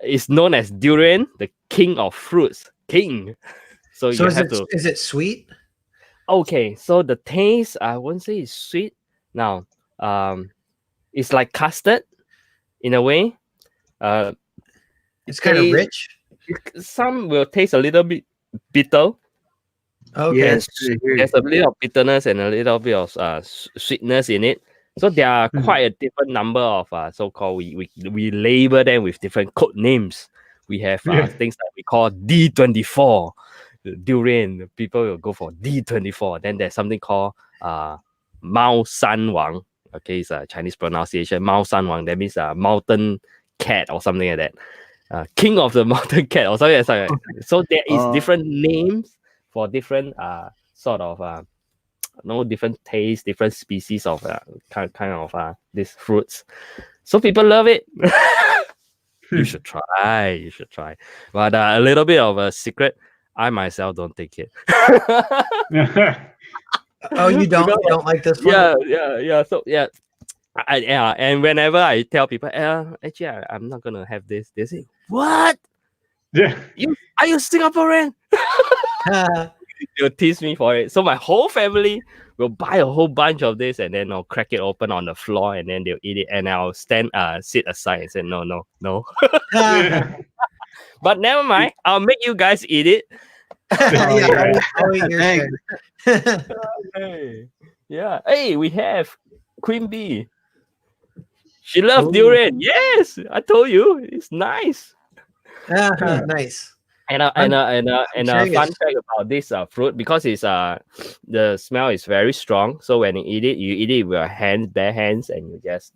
it's known as durian, the king of fruits. King. So you have to. Is it sweet? Okay, so the taste, I won't say it's sweet. Now, it's like custard in a way. It's kind of rich. Some will taste a little bit bitter. Okay. Yes, There's a little of bitterness and a little bit of sweetness in it. So there are quite a different number of so-called we label them with different code names. We have things that we call D24 durian. People will go for D24. Then there's something called Mao San Wang. Okay, it's a Chinese pronunciation. Mao San Wang. That means mountain cat or something like that. King of the mountain cat or something like that. So there is different names for different sort of different taste, different species of kind of these fruits. So people love it. You should try. But a little bit of a secret, I myself don't take it. Oh, you don't like this one? Yeah. So yeah. And whenever I tell people, actually, I'm not gonna have this, they say, "What? Yeah. Are you Singaporean?" They'll tease me for it. So my whole family will buy a whole bunch of this and then I'll crack it open on the floor and then they'll eat it. And I'll sit aside and say, no. But never mind. I'll make you guys eat it. I'll eat your share. Yeah. Hey, we have Queen Bee. She loves durian. Yes, I told you. It's nice. Nice. And a fun fact about this fruit, because it's the smell is very strong. So when you eat it with your bare hands, and you just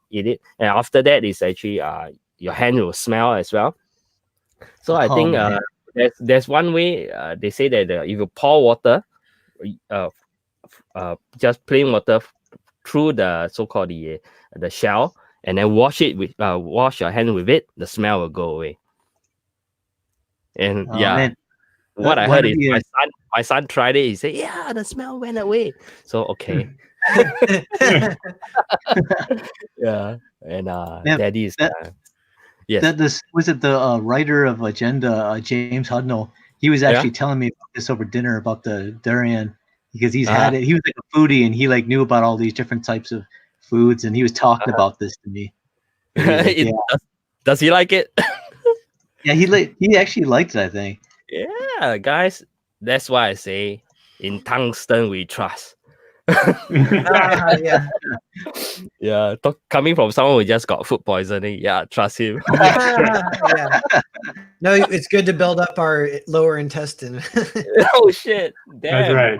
eat it. And after that, it's actually your hand will smell as well. So I think there's one way they say that if you pour water, just plain water through the so-called the shell, and then wash your hand with it, the smell will go away. And what I heard is my son tried it. He said, "Yeah, the smell went away." So okay. Yeah, and Daddy is yes. Was it the writer of Agenda, James Hudnall? He was actually telling me about this over dinner about the durian because he's had it. He was like a foodie and he like knew about all these different types of foods and he was talking about this to me. Like, does he like it? Yeah, he actually liked it, I think. Yeah, guys, that's why I say in Tungsten we trust. Yeah. Coming from someone who just got food poisoning, trust him. No, it's good to build up our lower intestine. Oh shit! Damn. That's right.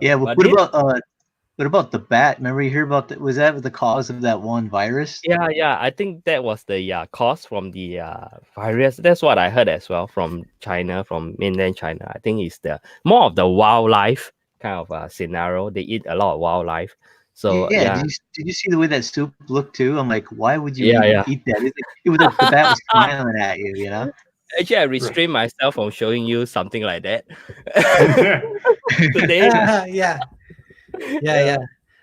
Yeah. What about the bat? Remember you hear about that? Was that the cause of that one virus? Yeah. I think that was the cause from the virus. That's what I heard as well from China, from mainland China. I think it's the more of the wildlife kind of scenario. They eat a lot of wildlife. So yeah. Did you see the way that soup looked too? I'm like, why would you eat that? It was like the bat was smiling at you, you know? Actually, I restrained myself from showing you something like that. Today. Yeah.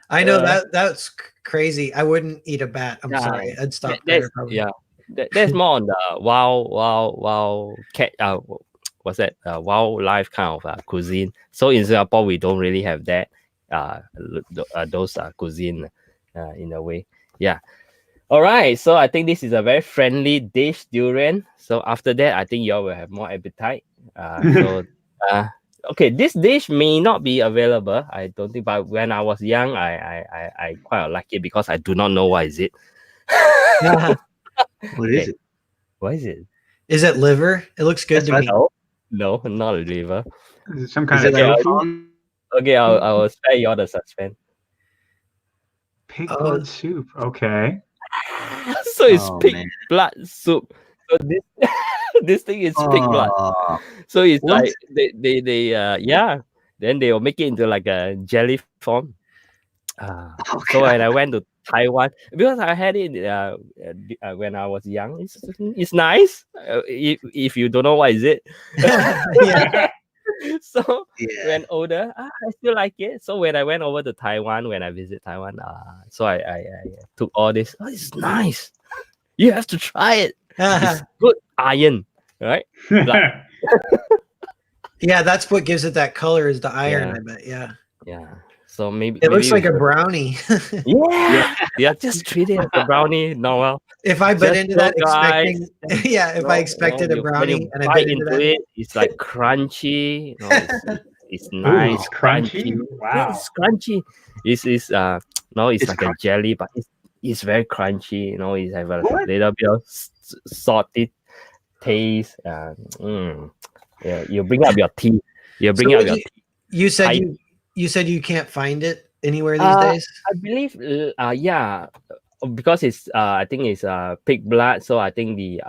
I know that's crazy. I wouldn't eat a bat. I'm sorry. I'd stop there. That's more on the wild cat. What's that? Wildlife kind of cuisine. So in Singapore, we don't really have that. Those cuisine in a way. Yeah. All right. So I think this is a very friendly dish, durian. So after that, I think y'all will have more appetite. Okay, this dish may not be available. I don't think, but when I was young, I quite like it because I do not know what is it. What is it? What is it? Is it liver? It looks good to me. No, not a liver. Is it some kind of tofu? Okay, I will spare you all the suspense. Pig blood soup. Okay. So it's pig blood soup. So this thing is pig blood. So it's like they then they will make it into like a jelly form. So when I went to Taiwan, because I had it when I was young, it's nice. If you don't know what is it, So Yeah. when older, I still like it. So when I went over to Taiwan, when I visit Taiwan, so I took all this. Oh, it's nice. You have to try it. It's good iron, right? Like, yeah, that's what gives it that color is the iron. Yeah. I bet. Yeah. yeah. So maybe It looks like we a brownie. yeah, just treat it as a brownie. No, well, If I bit just into so that guys, expecting, yeah, if I expected a when brownie you and I bite bit into into that, it, it's like crunchy. It's Ooh, nice, it's crunchy. Yeah, Wow. it's crunchy. It's it's like crunchy. a jelly, but it's very crunchy. It have a What? little bit of salty taste. Yeah, you bring up your teeth. You bring up your teeth. you said I- you said you can't find it anywhere these days. I believe, yeah, because it's I think it's pig blood. So I think the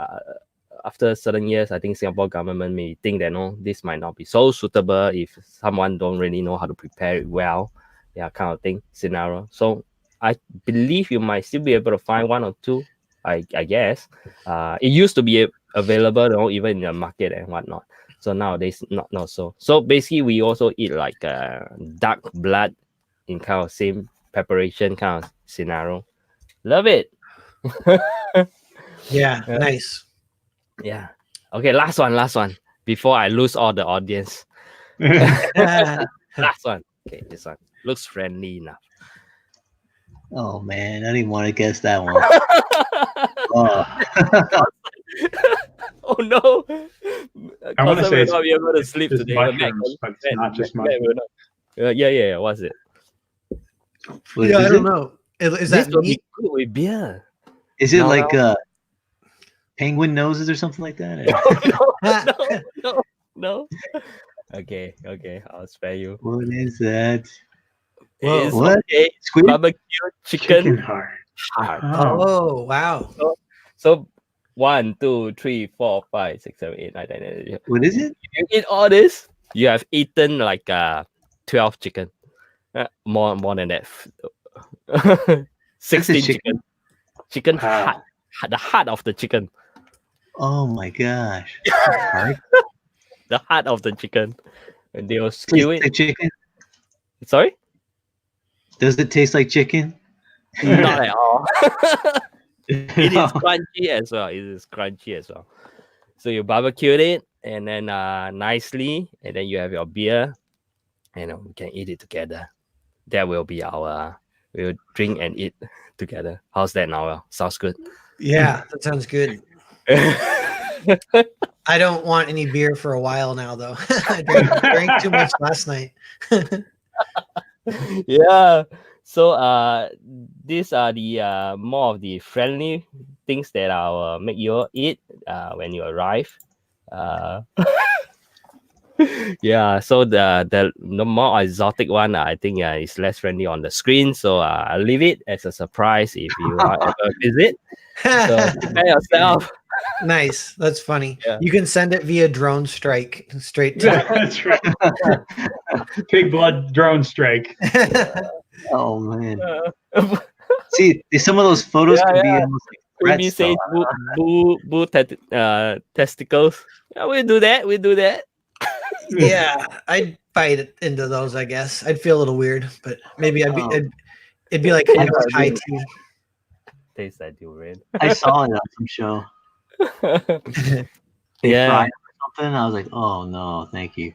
after certain years, I think Singapore government may think that no, this might not be so suitable if someone don't really know how to prepare it well, yeah, kind of thing scenario. So I believe you might still be able to find one or two. I guess it used to be available, even in the market and whatnot. So nowadays, not so. So basically, we also eat like dark blood in kind of same preparation kind of scenario. Love it. Yeah, nice. Yeah. Okay, last one. Before I lose all the audience. Last one. Okay, this one looks friendly enough. Oh man, I didn't want to guess that one. Oh. Oh no! I want to say not be able to sleep it's today. mushrooms, but it's not just mushrooms. Yeah. What's it? What Yeah, is I don't it? know. Is This that will be meat? good with beer. Is it No, like penguin noses or something like that? No. Okay. I'll spare you. What is that? Whoa. It's What? okay. Squid? Barbecue Chicken chicken heart. heart. Oh wow. So 1, 2, 3, 4, 5, 6, 7, 8, 9, 10, 11. What is it? You eat all this, you have eaten like 12 chicken. More than that. 16 chicken. Chicken Wow. heart. The heart of the chicken. Oh my gosh. The heart of the chicken. And they will Tastes skew it. like chicken? Sorry? Does it taste like chicken? Not at all. It is crunchy as well. So you barbecue it and then nicely, and then you have your beer, and we can eat it together. That will be we'll drink and eat together. How's that now? Sounds good. Yeah, that sounds good. I don't want any beer for a while now, though. I drank too much last night. Yeah. So these are the more of the friendly things that I'll make you eat when you arrive. Yeah. So the more exotic one, I think is less friendly on the screen. So I'll leave it as a surprise if you ever visit. So prepare yourself. Nice. That's funny. Yeah. You can send it via drone strike straight to. That's right. Pig blood drone strike. Oh man. See, some of those photos Yeah, could be yeah. almost like Maybe threats, say though. boo testicles. Yeah, we do that. Yeah, I'd bite into those. I guess I'd feel a little weird, but maybe it'd be like Yeah, high dude. tea. Tastes like durian. I saw it on some show. They Yeah. fried it or something. I was like, oh no, thank you.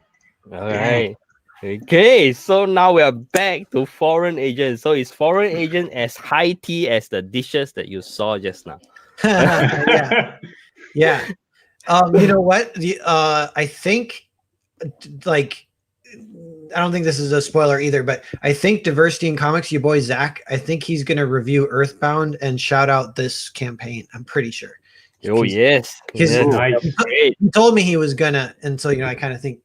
All right. Okay, so now we are back to foreign agent. So is foreign agent as high tea as the dishes that you saw just now? Yeah. You know what? I think, like, I don't think this is a spoiler either, but I think Diversity in Comics, your boy Zach, I think he's gonna review Earthbound and shout out this campaign. I'm pretty sure. Oh yes. Nice. Great. He told me he was gonna, and so I kind of think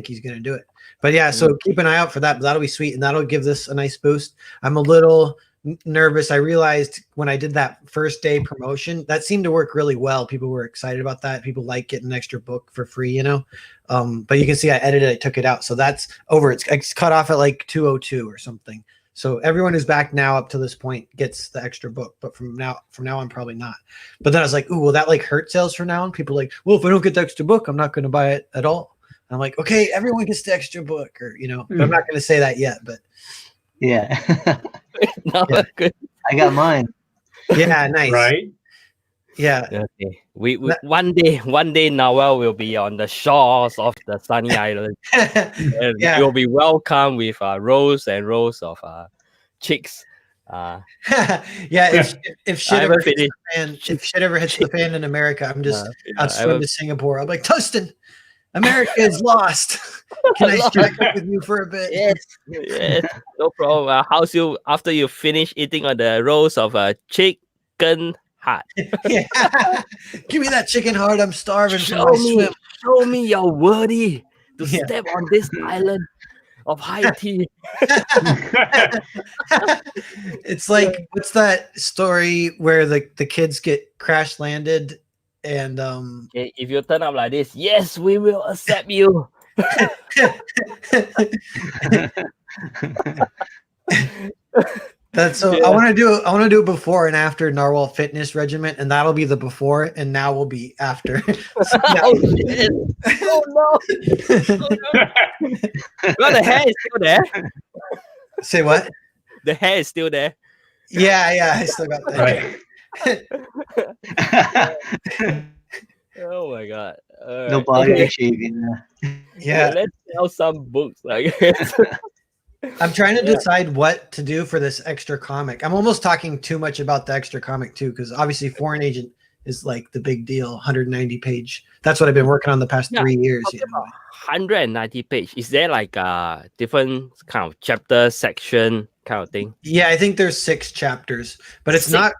he's gonna do it. But yeah, so keep an eye out for that. That'll be sweet, and that'll give this a nice boost. I'm a little nervous. I realized when I did that first day promotion, that seemed to work really well. People were excited about that. People like getting an extra book for free, But you can see I edited it, I took it out, so that's over. It's cut off at like 2:02 or something. So everyone who's back now up to this point gets the extra book, but from now on, probably not. But then I was like, ooh, will that like hurt sales from now on? People are like, well, if I don't get the extra book, I'm not going to buy it at all. I'm like, okay, everyone gets the extra book, or but I'm not going to say that yet. But yeah, No, Yeah. good. I got mine. yeah, nice. Right? Yeah, Okay. We one day Narwhal will be on the shores of the sunny island. And yeah, you'll be welcome with rows and rows of chicks. yeah. If shit ever haven't hits the finished. fan, if shit ever hits the fan in America, I'm just Yeah, I'd swim to Singapore. I'm like, Tungsten, America is lost. Can I strike up with you for a bit? Yes, no problem. How's you after you finish eating on the rolls of chicken heart? Yeah. Give me that chicken heart. I'm starving from Show my me, swim. show me you're worthy to Yeah. step on this island of high tea. It's like, what's that story where the kids get crash landed and Okay, if you turn up like this, yes, we will accept you. that's so Yeah. I want to do it before and after Narwhal fitness regiment, and that'll be the before, and now will be after. So now- Oh shit! Oh no! Well, the hair is still there. Say what? The hair is still there. Yeah, I still got that. Right. Oh my god! No body shaving. Yeah, let's sell some books. Like, I'm trying to decide what to do for this extra comic. I'm almost talking too much about the extra comic too, because obviously Foreign Agent is like the big deal, 190 page. That's what I've been working on the past 3 years. talking about 190 page. Is there like a different kind of chapter section kind of thing? Yeah, I think there's 6 chapters, but it's not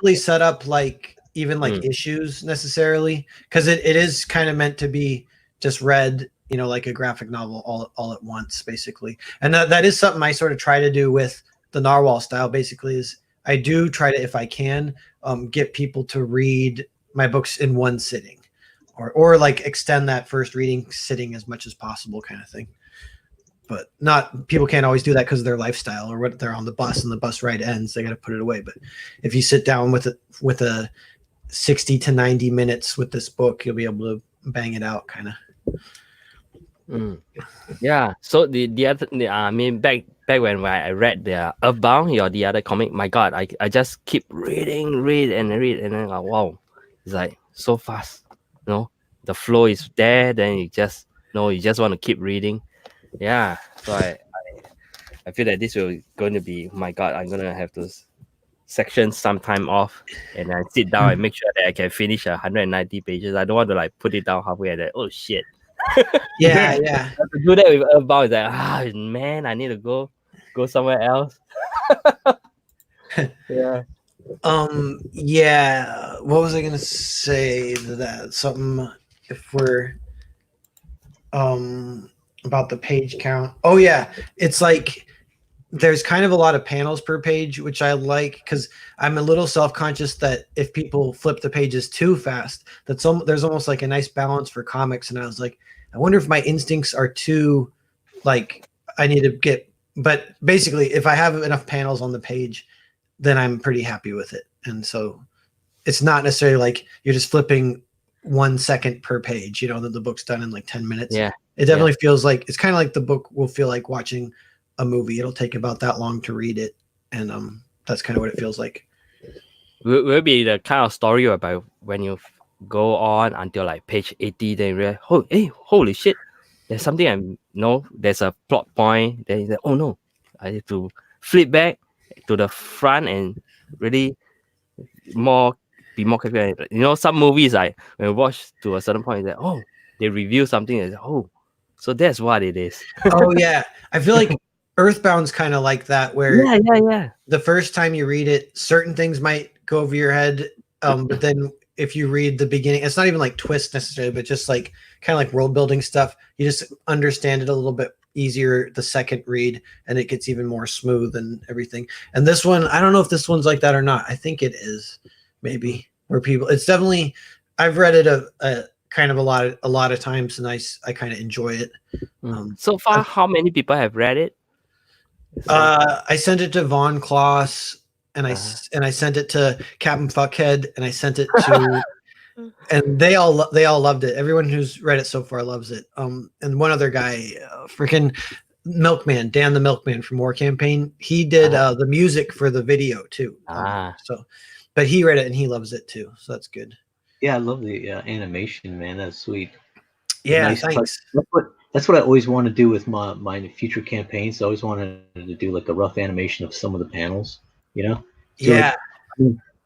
really set up like even like issues necessarily, because it is kind of meant to be just read, like a graphic novel all at once, basically. And that is something I sort of try to do with the Narwhal style, basically, is I do try to, if I can, get people to read my books in one sitting, or like extend that first reading sitting as much as possible, kind of thing. But people can't always do that because of their lifestyle, or what, they're on the bus and the bus ride ends, they got to put it away. But if you sit down with a 60 to 90 minutes with this book, you'll be able to bang it out, kind of. Yeah. So the other, I mean, back when I read the Earthbound, the other comic, my God, I just keep read and then like, wow, it's like so fast. The flow is there. Then you just want to keep reading. Yeah. So I feel that this will going to be, my God, I'm gonna have to section some time off and I sit down and make sure that I can finish 190 pages. I don't want to like put it down halfway and then, oh shit. Yeah. To do that with Earthbound is like, man, I need to go somewhere else. Yeah. Yeah. What was I gonna say to that? Something, if we're about the page count. Oh yeah, it's like there's kind of a lot of panels per page, which I like, because I'm a little self-conscious that if people flip the pages too fast, there's almost like a nice balance for comics. And I was like, I wonder if my instincts are too, like, I need to get, but basically if I have enough panels on the page, then I'm pretty happy with it. And so it's not necessarily like you're just flipping 1 second per page, that the book's done in like 10 minutes. Yeah. It definitely feels like, it's kind of like the book will feel like watching a movie. It'll take about that long to read it. And that's kind of what it feels like. Will be the kind of story about when you go on until like page 80, then you realize, holy shit, there's something there's a plot point. Then you say, oh no, I need to flip back to the front and really be more careful. Some movies, like when we watch to a certain point, they reveal something and so that's what it is. Oh yeah, I feel like Earthbound's kind of like that, where the first time you read it, certain things might go over your head, but then if you read the beginning, it's not even like twist necessarily, but just like kind of like world building stuff, you just understand it a little bit easier the second read, and it gets even more smooth and everything. And this one, I don't know if this one's like that or not. I think it is, maybe, where it's definitely, I've read it a kind of a lot of times, and I kind of enjoy it. So far, how many people have read it? I sent it to Von Kloss, and I sent it to Captain Fuckhead, and I sent it to And they all loved it. Everyone who's read it so far loves it. And one other guy, freaking Milkman, Dan the Milkman from War Campaign, he did the music for the video too. So, but he read it and he loves it too. So that's good. Yeah, I love the animation, man. That's sweet. Yeah, nice. Thanks. That's what I always want to do with my future campaigns. I always wanted to do like a rough animation of some of the panels, you know? So yeah.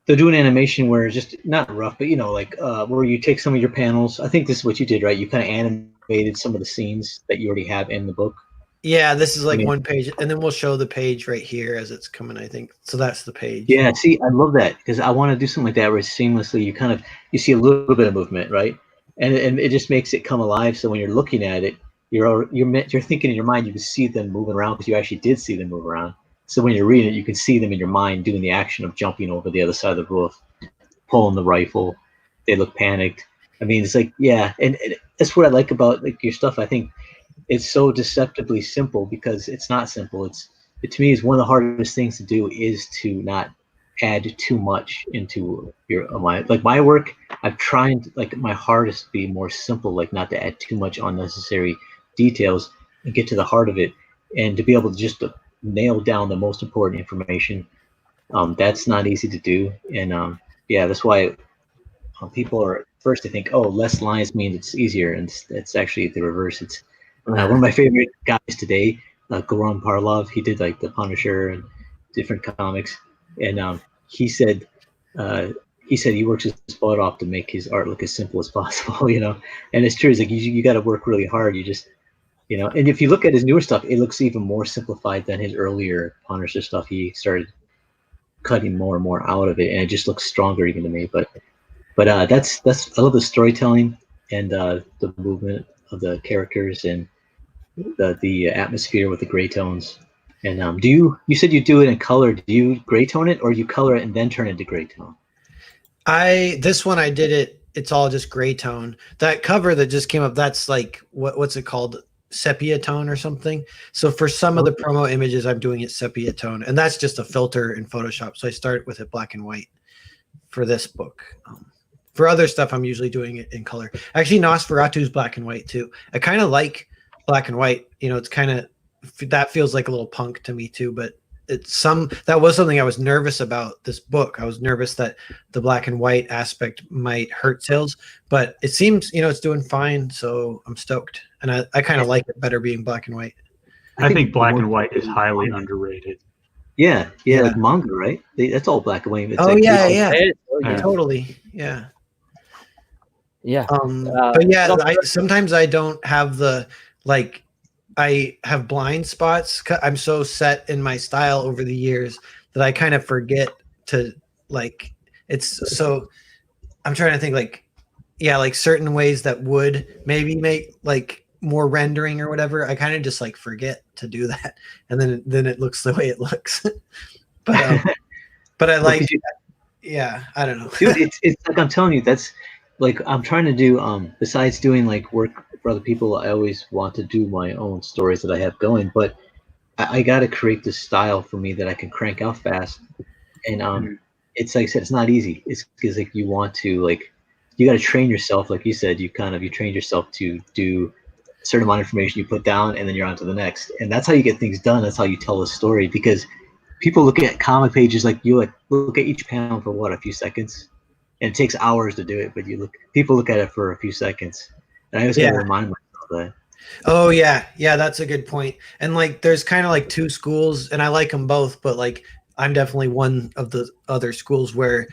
They'll do an animation where it's just not rough, but like where you take some of your panels. I think this is what you did, right? You kind of animated some of the scenes that you already have in the book. Yeah, this is like one page, and then we'll show the page right here as it's coming, I think. So that's the page. Yeah, see, I love that because I want to do something like that where it's seamlessly you see a little bit of movement, right? And it just makes it come alive. So when you're looking at it, you're thinking in your mind, you can see them moving around because you actually did see them move around. So when you're reading it, you can see them in your mind doing the action of jumping over the other side of the roof, pulling the rifle. They look panicked. I mean, it's like, yeah, and that's what I like about like your stuff. I think it's so deceptively simple because it's not simple. To me, is one of the hardest things to do is to not add too much into your my work. I've tried like my hardest to be more simple, like not to add too much unnecessary details and get to the heart of it, and to be able to just nail down the most important information. That's not easy to do, and yeah, that's why people are first. They think, oh, less lines means it's easier, and it's actually the reverse. It's one of my favorite guys today, Goran Parlov. He did like the Punisher and different comics, and he said he works his butt off to make his art look as simple as possible, And it's true. It's like you got to work really hard. You just, And if you look at his newer stuff, it looks even more simplified than his earlier Punisher stuff. He started cutting more and more out of it, and it just looks stronger even to me. But that's I love the storytelling and the movement of the characters and the atmosphere with the gray tones. And you said you do it in color. Do you gray tone it, or you color it and then turn it into gray tone? This one I did it. It's all just gray tone. That cover that just came up, that's like what's it called? Sepia tone or something. So for some of the promo images, I'm doing it sepia tone, and that's just a filter in Photoshop. So I start with it black and white for this book. For other stuff, I'm usually doing it in color. Actually, Nosferatu's black and white too. I kind of like black and white. It's kind of, that feels like a little punk to me too, but that was something I was nervous about this book. I was nervous that the black and white aspect might hurt sales, but it seems, it's doing fine. So I'm stoked. And I kind of like it better being black and white. I think black and white is highly underrated. Yeah. Like manga, right? That's all black and white. It's Totally. Yeah. Yeah. But yeah, sometimes I don't have I have blind spots. I'm so set in my style over the years that I kind of forget to it's so I'm trying to think like certain ways that would maybe make like more rendering or whatever. I kind of just forget to do that. And then it looks the way it looks. but I like, I don't know. Dude, it's like, I'm telling you, that's like, I'm trying to do, besides doing like work for other people, I always want to do my own stories that I have going, but I got to create this style for me that I can crank out fast. And it's like I said, it's not easy. It's because like you want to you got to train yourself. Like you said, you trained yourself to do a certain amount of information you put down, and then you're on to the next. And that's how you get things done. That's how you tell a story, because people look at comic pages, you look at each panel for a few seconds, and it takes hours to do it, but people look at it for a few seconds. And I always got to remind myself that. Oh yeah, that's a good point. And there's kind of two schools, and I like them both, but I'm definitely one of the other schools where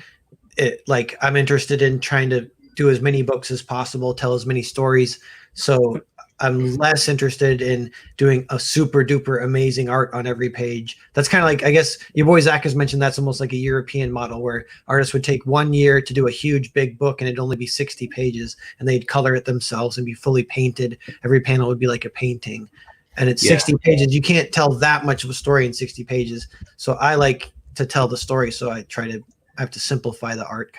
I'm interested in trying to do as many books as possible, tell as many stories. So I'm less interested in doing a super duper amazing art on every page. That's kind of I guess your boy Zach has mentioned, that's almost like a European model where artists would take 1 year to do a huge big book, and it'd only be 60 pages, and they'd color it themselves and be fully painted. Every panel would be like a painting, and it's 60 pages. You can't tell that much of a story in 60 pages. So I like to tell the story. So I have to simplify the art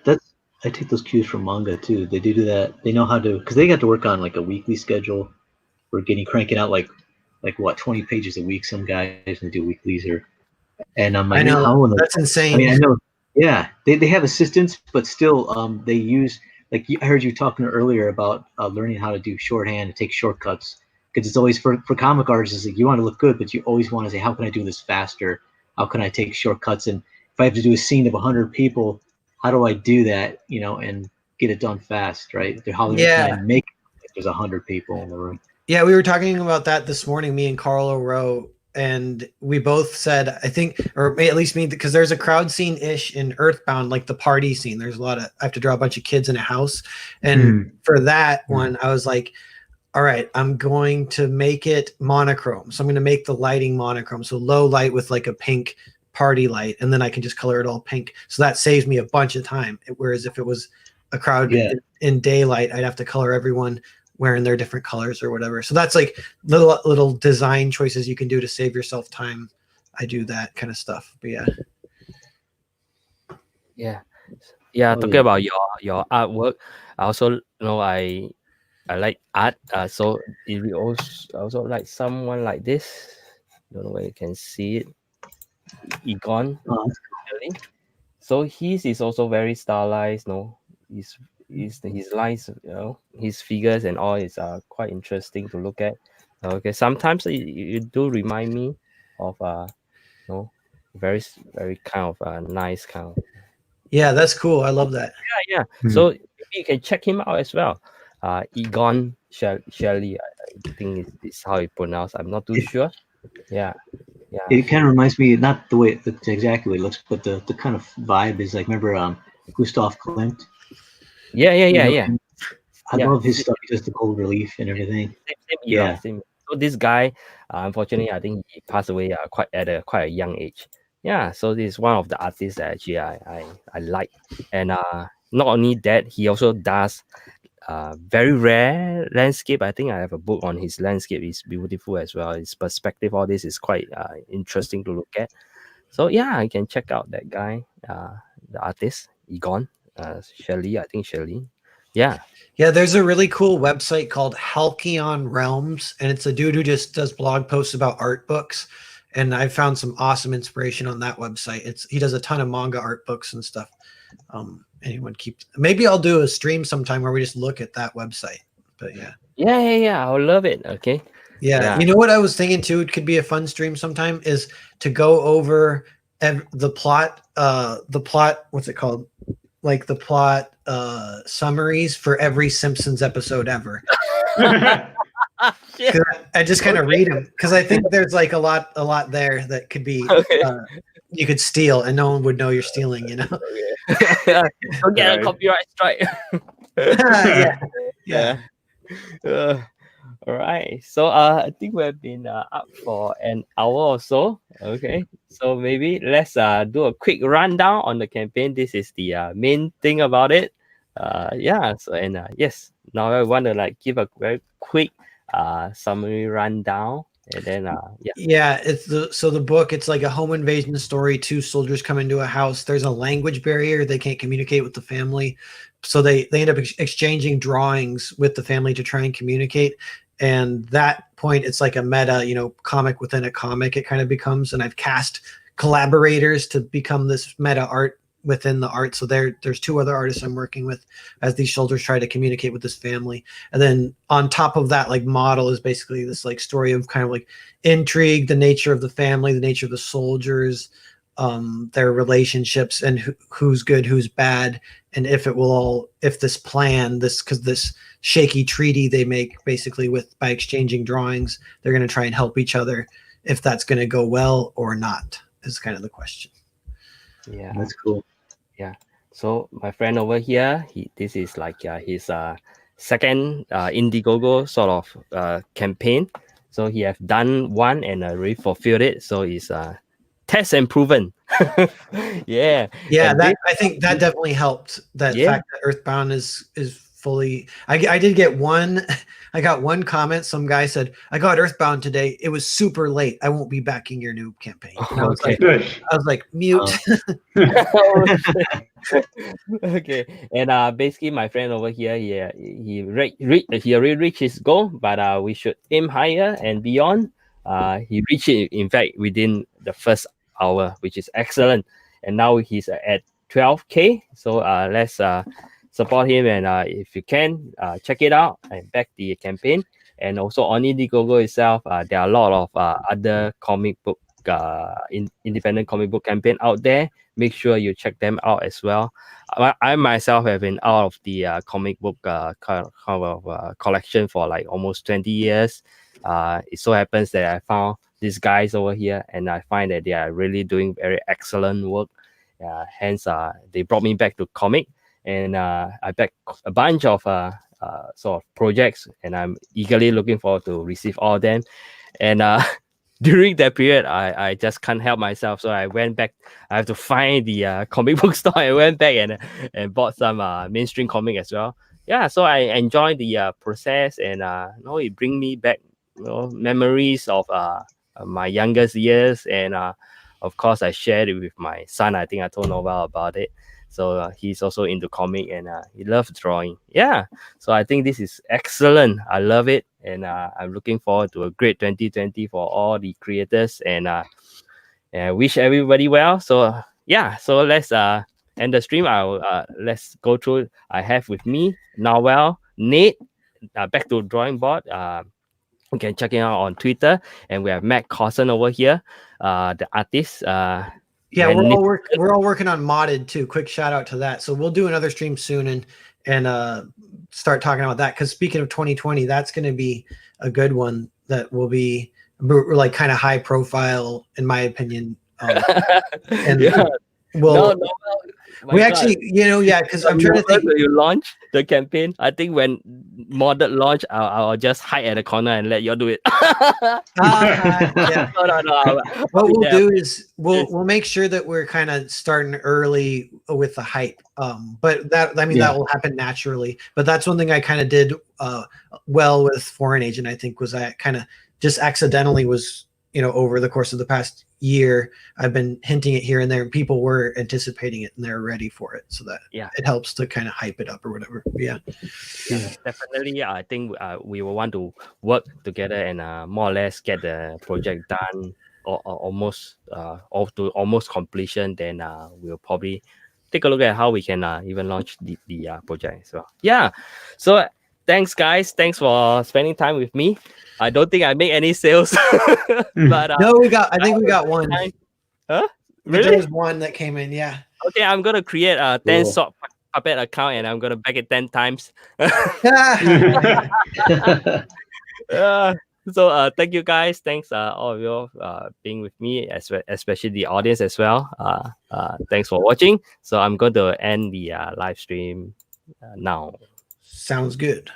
That's I take those cues from manga too. They do that. They know how to, because they got to work on a weekly schedule. We're cranking out 20 pages a week. Some guys can do weeklies, and I'm like, I know that's insane. I mean, Yeah, they have assistants, but still, they use like I heard you talking earlier about learning how to do shorthand and take shortcuts because it's always for comic artists. It's like you want to look good, but you always want to say, how can I do this faster? How can I take shortcuts? And if I have to do a scene of 100 people, how do I do that? And get it done fast, right? How can I make it if there's 100 people in the room? Yeah, we were talking about that this morning, me and Carlo Rowe, and we both said, I think, or at least me, because there's a crowd scene-ish in Earthbound, like the party scene. There's a lot of, I have to draw a bunch of kids in a house. And for that one, I was like, all right, I'm going to make it monochrome. So I'm going to make the lighting monochrome. So low light with like a pink party light, and then I can just color it all pink. So that saves me a bunch of time. Whereas if it was a crowd in daylight, I'd have to color everyone wearing their different colors or whatever. So that's like little design choices you can do to save yourself time. I do that kind of stuff. But talking about your artwork, I also I like art. So if you also like someone like this, don't know where you can see it, Egon. So his is also very stylized. His lines, his figures and all is quite interesting to look at. Okay, sometimes it do remind me of very kind of nice kind of. Yeah, that's cool. I love that. Yeah. So maybe you can check him out as well. Egon Shelley, I think is how it pronounced. I'm not too sure. Yeah. It kind of reminds me, not the way exactly it looks, but the kind of vibe is like, remember Gustav Klimt? Yeah. I love his stuff. He does the gold relief and everything. Same. So this guy, unfortunately, I think he passed away quite a young age. Yeah. So this is one of the artists that actually I like, and not only that, he also does very rare landscape. I think I have a book on his landscape. It's beautiful as well. His perspective, all this is quite interesting to look at. So yeah, I can check out that guy, the artist Egon Shelley. I think Shelley. Yeah, there's a really cool website called Halcyon Realms, and it's a dude who just does blog posts about art books, and I found some awesome inspiration on that website. He does a ton of manga art books and stuff. Maybe I'll do a stream sometime where we just look at that website. But yeah, I would love it. Okay. Yeah, you know what I was thinking too, it could be a fun stream sometime, is to go over the plot, what's it called, like the plot summaries for every Simpsons episode ever. I just kind of read them because I think there's like a lot there that could be you could steal and no one would know you're stealing, Don't get a copyright strike. All right, so I think we've been up for an hour or so. Okay, so maybe let's do a quick rundown on the campaign. This is the main thing about it. Yes, now I want to give a very quick summary rundown, and then it's the book, it's like a home invasion story. Two soldiers come into a house. There's a language barrier, they can't communicate with the family, so they end up exchanging drawings with the family to try and communicate. And that point, it's like a meta comic within a comic, it kind of becomes. And I've cast collaborators to become this meta art within the art. So there's two other artists I'm working with as these soldiers try to communicate with this family. And then on top of that, model is basically this story of kind of intrigue, the nature of the family, the nature of the soldiers, their relationships, and who's good, who's bad, and if this shaky treaty they make basically by exchanging drawings, they're going to try and help each other, if that's going to go well or not is kind of the question. Yeah, that's cool. Yeah, so my friend over here, this is his second Indiegogo sort of campaign. So he have done one and already fulfilled it. So it's test and proven. Yeah. I think that definitely helped. That fact that Earthbound is fully. I did get one. I got one comment. Some guy said, "I got Earthbound today. It was super late. I won't be backing your new campaign." And I was like, mute. Okay, and basically my friend over here, he already reached his goal, but we should aim higher and beyond. He reached it, in fact, within the first hour, which is excellent. And now he's at 12K. So let's support him, and if you can, check it out and back the campaign. And also on Indiegogo itself, there are a lot of other comic book independent comic book campaign out there. Make sure you check them out as well. I myself have been out of the comic book collection for like almost 20 years. It so happens that I found these guys over here, and I find that they are really doing very excellent work. Hence, they brought me back to comic, and I backed a bunch of sort of projects, and I'm eagerly looking forward to receive all of them. And during that period, I just can't help myself, so I went back. I have to find the comic book store. I went back and bought some mainstream comic as well. Yeah, so I enjoyed the process, and it brings me back memories of my youngest years, and of course I shared it with my son. I think I told Narwhal about it. So he's also into comic, and he loves drawing. Yeah, so I think this is excellent. I love it, and I'm looking forward to a great 2020 for all the creators, and wish everybody well. So yeah, so let's end the stream. Let's go through. I have with me Narwhal, Nate, back to drawing board. You can check it out on Twitter, and we have Matt Carson over here, the artist. Yeah, we're all working on modded too. Quick shout out to that. So we'll do another stream soon and start talking about that. Because speaking of 2020, that's going to be a good one. That will be like kind of high profile, in my opinion. And yeah. Well, we God. actually, because I'm trying to think. You launch the campaign. I think when modded launch, I'll just hide at the corner and let you do it. Yeah. No. What we'll do is we'll make sure that we're kind of starting early with the hype. But that will happen naturally. But that's one thing I kind of did well with Foreign Agent. I think was I kind of just accidentally was over the course of the past year, I've been hinting it here and there, and people were anticipating it and they're ready for it, so that it helps to kind of hype it up or whatever. Yeah, definitely. I think we will want to work together and more or less get the project done or almost to almost completion. Then we'll probably take a look at how we can even launch the project as well. Yeah, so thanks guys, thanks for spending time with me. I don't think I make any sales, but no, I think we got one. Huh? Really? There was one that came in. Yeah. Okay, I'm gonna create a 10 sock puppet account, and I'm gonna back it 10 times. So thank you guys. Thanks all of you being with me, especially the audience as well. Thanks for watching. So I'm going to end the live stream now. Sounds good.